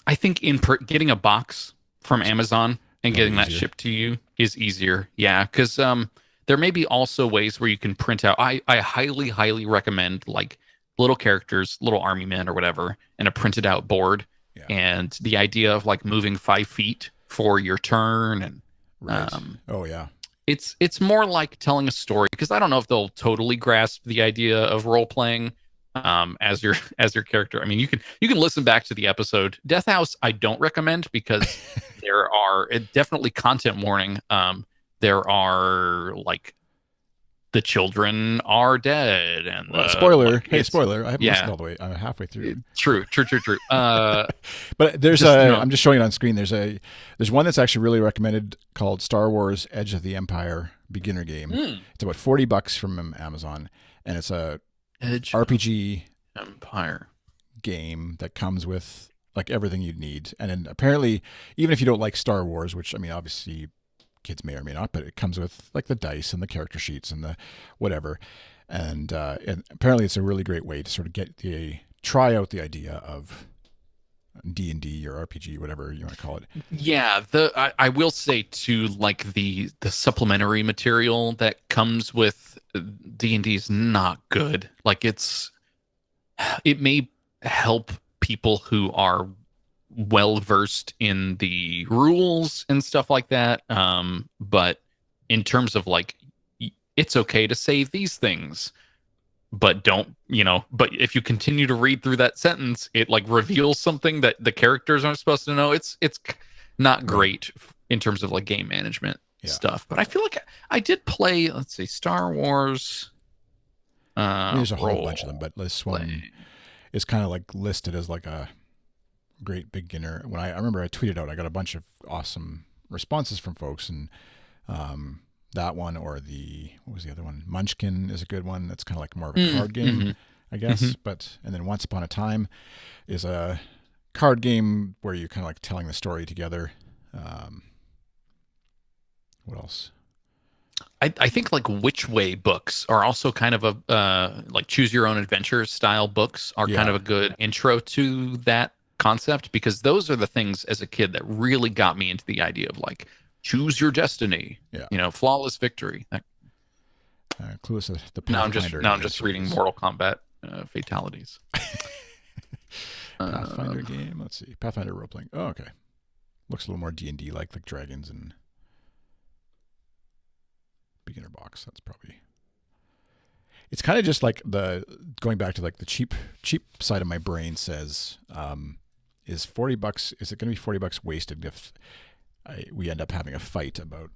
I think getting a box from Amazon and getting that shipped to you is easier. Yeah, because there may be also ways where you can print out. I highly, highly recommend like little characters, little army men or whatever, and a printed out board. Yeah. And the idea of like moving 5 feet for your turn and right. Oh yeah. It's more like telling a story, because I don't know if they'll totally grasp the idea of role playing as your character. I mean, you can listen back to the episode. Death House I don't recommend because there are definitely content warning. There are like the children are dead and spoiler. Like, hey, spoiler! I haven't listened all the way. I'm halfway through. True. But there's I'm just showing it on screen. There's one that's actually really recommended called Star Wars: Edge of the Empire beginner game. It's about $40 from Amazon, and it's a RPG Empire game that comes with like everything you'd need. And then apparently, even if you don't like Star Wars, which I mean, obviously kids may or may not, but it comes with like the dice and the character sheets and the whatever. And apparently it's a really great way to sort of try out the idea of D&D or RPG, whatever you want to call it. Yeah, I will say too, like the supplementary material that comes with D&D is not good. Like it may help people who are well versed in the rules and stuff like that, but in terms of like, it's okay to say these things, but don't, but if you continue to read through that sentence, it like reveals something that the characters aren't supposed to know. It's not great in terms of like game management stuff. But I feel like I did play, let's see, Star Wars. There's a whole bunch of them, but this one is kind of like listed as like a great beginner. When I remember I tweeted out, I got a bunch of awesome responses from folks, and that one, or what was the other one? Munchkin is a good one. That's kind of like more of a card game, I guess. But and then Once Upon a Time is a card game where you're kind of like telling the story together. What else? I think like Which Way books are also kind of a like choose your own adventure style books are kind of a good intro to that concept, because those are the things as a kid that really got me into the idea of like choose your destiny, flawless victory. Clueless the Pathfinder. Now I'm just reading Mortal Kombat fatalities. Pathfinder game. Let's see. Pathfinder role playing. Oh, okay. Looks a little more D&D like dragons and beginner box. That's probably. It's kind of just like going back to like the cheap side of my brain says, is $40? Is it going to be $40 wasted if we end up having a fight about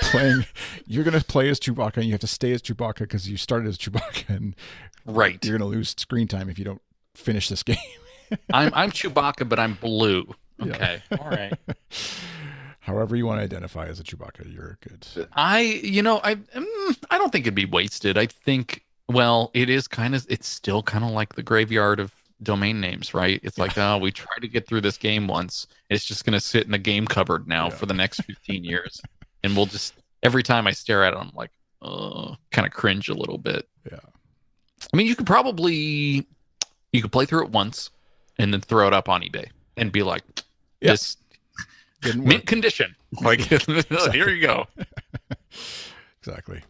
playing? You're going to play as Chewbacca and you have to stay as Chewbacca because you started as Chewbacca, and you're going to lose screen time if you don't finish this game. I'm Chewbacca, but I'm blue. Okay, all right. However you want to identify as a Chewbacca, you're good. I don't think it'd be wasted. I think, well, it's still kind of like the graveyard of domain names, right? It's like, we tried to get through this game once. It's just going to sit in a game cupboard now for the next 15 years. And we'll just, every time I stare at it, I'm like, kind of cringe a little bit. Yeah. I mean, you could play through it once and then throw it up on eBay and be like, this mint condition. Like, here you go. Exactly.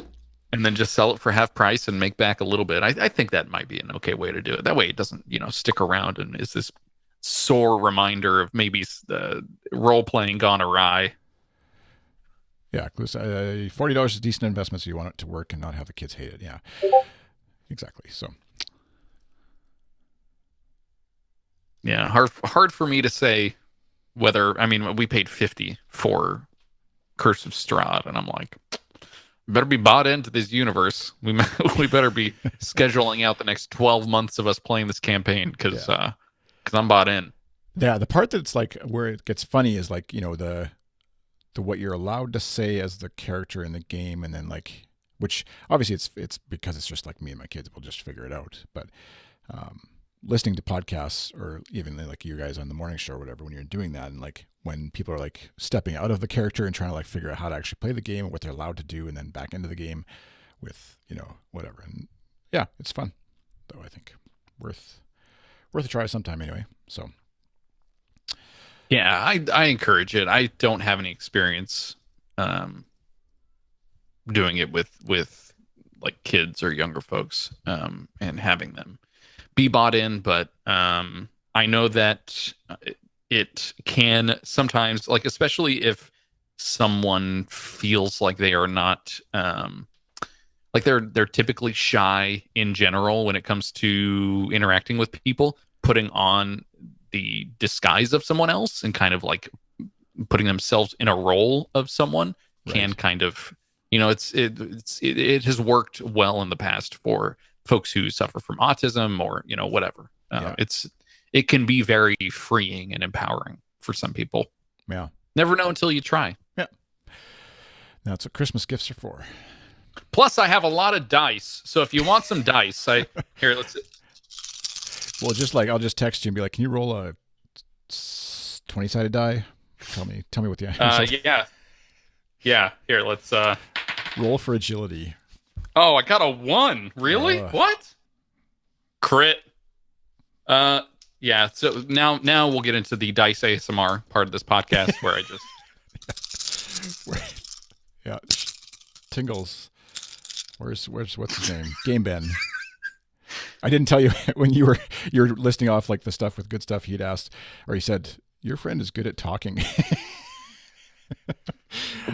and then just sell it for half price and make back a little bit. I think that might be an okay way to do it. That way it doesn't, stick around and is this sore reminder of maybe the role playing gone awry. Yeah, $40 is a decent investment, so you want it to work and not have the kids hate it. Yeah, exactly. So, yeah, hard for me to say whether. I mean, we paid $50 for Curse of Strahd, and I'm like, better be bought into this universe. We better be scheduling out the next 12 months of us playing this campaign because I'm bought in. Yeah, the part that's like where it gets funny is like the what you're allowed to say as the character in the game, and then like, which obviously it's because it's just like me and my kids, we'll just figure it out. But listening to podcasts, or even like you guys on the morning show or whatever, when you're doing that, and like when people are like stepping out of the character and trying to like figure out how to actually play the game and what they're allowed to do, and then back into the game with whatever, and yeah, it's fun though. I think worth a try sometime anyway. So. Yeah, I encourage it. I don't have any experience doing it with like kids or younger folks and having them be bought in, but I know that it can sometimes, like especially if someone feels like they are not like they're typically shy in general when it comes to interacting with people, putting on the disguise of someone else and kind of like putting themselves in a role of someone can kind of, it has worked well in the past for folks who suffer from autism or, whatever. It can be very freeing and empowering for some people. Yeah. Never know until you try. Yeah. That's what Christmas gifts are for. Plus I have a lot of dice. So if you want some dice, let's Well, just like I'll just text you and be like, "Can you roll a 20-sided die? Tell me what the yeah. Here, let's roll for agility." Oh, I got a 1. Really? What? Crit. Yeah. So now we'll get into the dice ASMR part of this podcast where I just yeah, Tingles. Where's what's his name? Game Ben. I didn't tell you when you're listing off like the stuff with good stuff he'd asked, or he said, "Your friend is good at talking."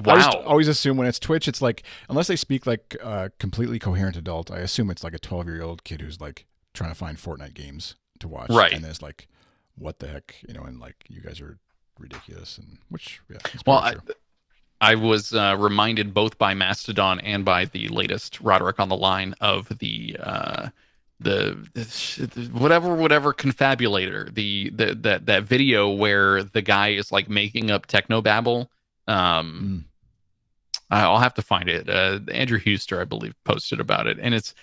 Wow. I just always assume when it's Twitch, it's like, unless they speak like a completely coherent adult, I assume it's like a 12-year-old kid who's like trying to find Fortnite games to watch. Right. And it's like, what the heck, and like you guys are ridiculous, and which, yeah. Well, I was reminded both by Mastodon and by the latest Roderick on the Line of the whatever confabulator, that video where the guy is like making up technobabble. I'll have to find it. Andrew Huster, I believe, posted about it, and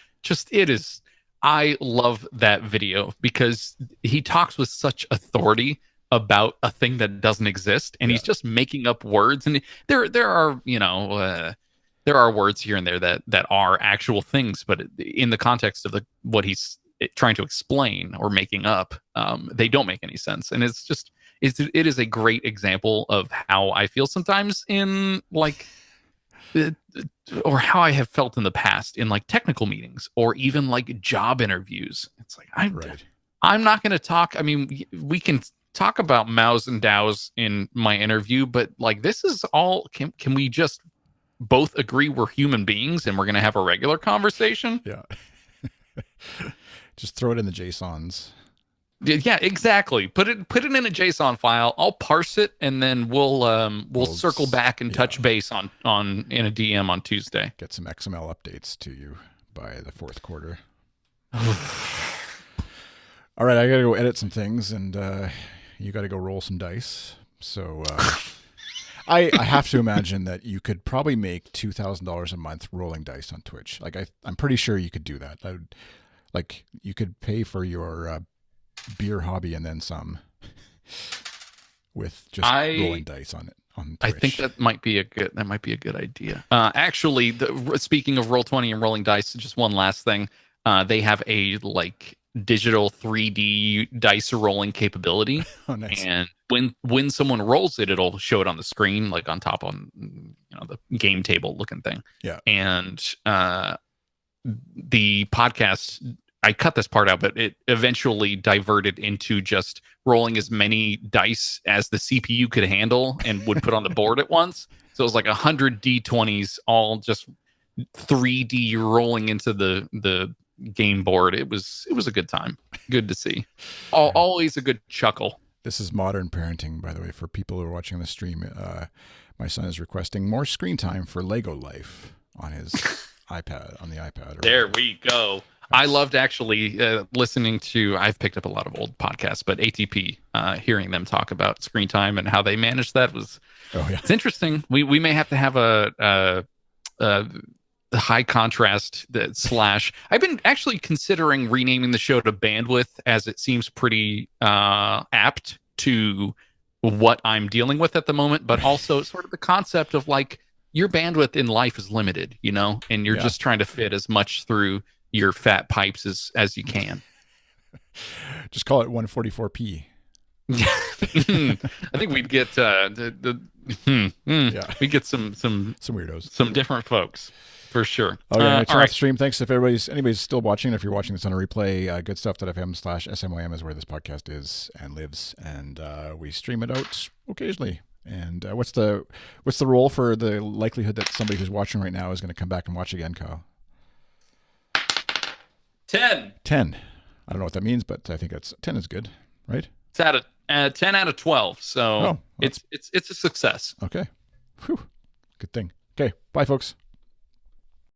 I love that video because he talks with such authority about a thing that doesn't exist, and he's just making up words, and there are there are words here and there that are actual things, but in the context of what he's trying to explain or making up, they don't make any sense. And it is a great example of how I feel sometimes in like, or how I have felt in the past in like technical meetings or even like job interviews. It's like, I'm not going to talk. I mean, we can talk about Maus and DAOs in my interview, but like, this is all, can we just both agree we're human beings and we're going to have a regular conversation? Yeah. Just throw it in the JSONs. Yeah, exactly. Put it in a JSON file. I'll parse it, and then we'll circle back and touch base on in a DM on Tuesday. Get some XML updates to you by the fourth quarter. All right, I got to go edit some things, and you got to go roll some dice. So I have to imagine that you could probably make $2,000 a month rolling dice on Twitch. Like I'm pretty sure you could do that. Like you could pay for your beer hobby and then some with just rolling dice on it on Twitch. I think that might be a good idea. Actually, speaking of Roll20 and rolling dice, just one last thing. They have a like digital 3D dice rolling capability. Oh, nice. And when someone rolls it, it'll show it on the screen, like on top on the game table looking thing. Yeah. And the podcast, I cut this part out, but it eventually diverted into just rolling as many dice as the CPU could handle and would put on the board at once. So it was like 100 D20s, all just 3D rolling into the game board. It was a good time. Good to see. Always a good chuckle. This is modern parenting, by the way, for people who are watching the stream. My son is requesting more screen time for Lego Life on his iPad, on the iPad. There we go. I loved actually listening to, I've picked up a lot of old podcasts, but ATP, hearing them talk about screen time and how they manage that was, it's interesting. We may have to have a high contrast / I've been actually considering renaming the show to Bandwidth, as it seems pretty apt to what I'm dealing with at the moment, but also sort of the concept of like your bandwidth in life is limited, you know, and you're just trying to fit as much through your fat pipes as you can. Just call it 144p. I think we'd get we get some weirdos, some different folks for sure. Okay, turn off the stream. Thanks if anybody's still watching. If you're watching this on a replay, goodstuff.fm/SMYM is where this podcast is and lives, and we stream it out occasionally. And what's the role for the likelihood that somebody who's watching right now is going to come back and watch again, Kyle? 10. I don't know what that means, but I think 10 is good, right? It's out of 10 out of 12, so it's a success. Okay, whew. Good thing. Okay, bye, folks.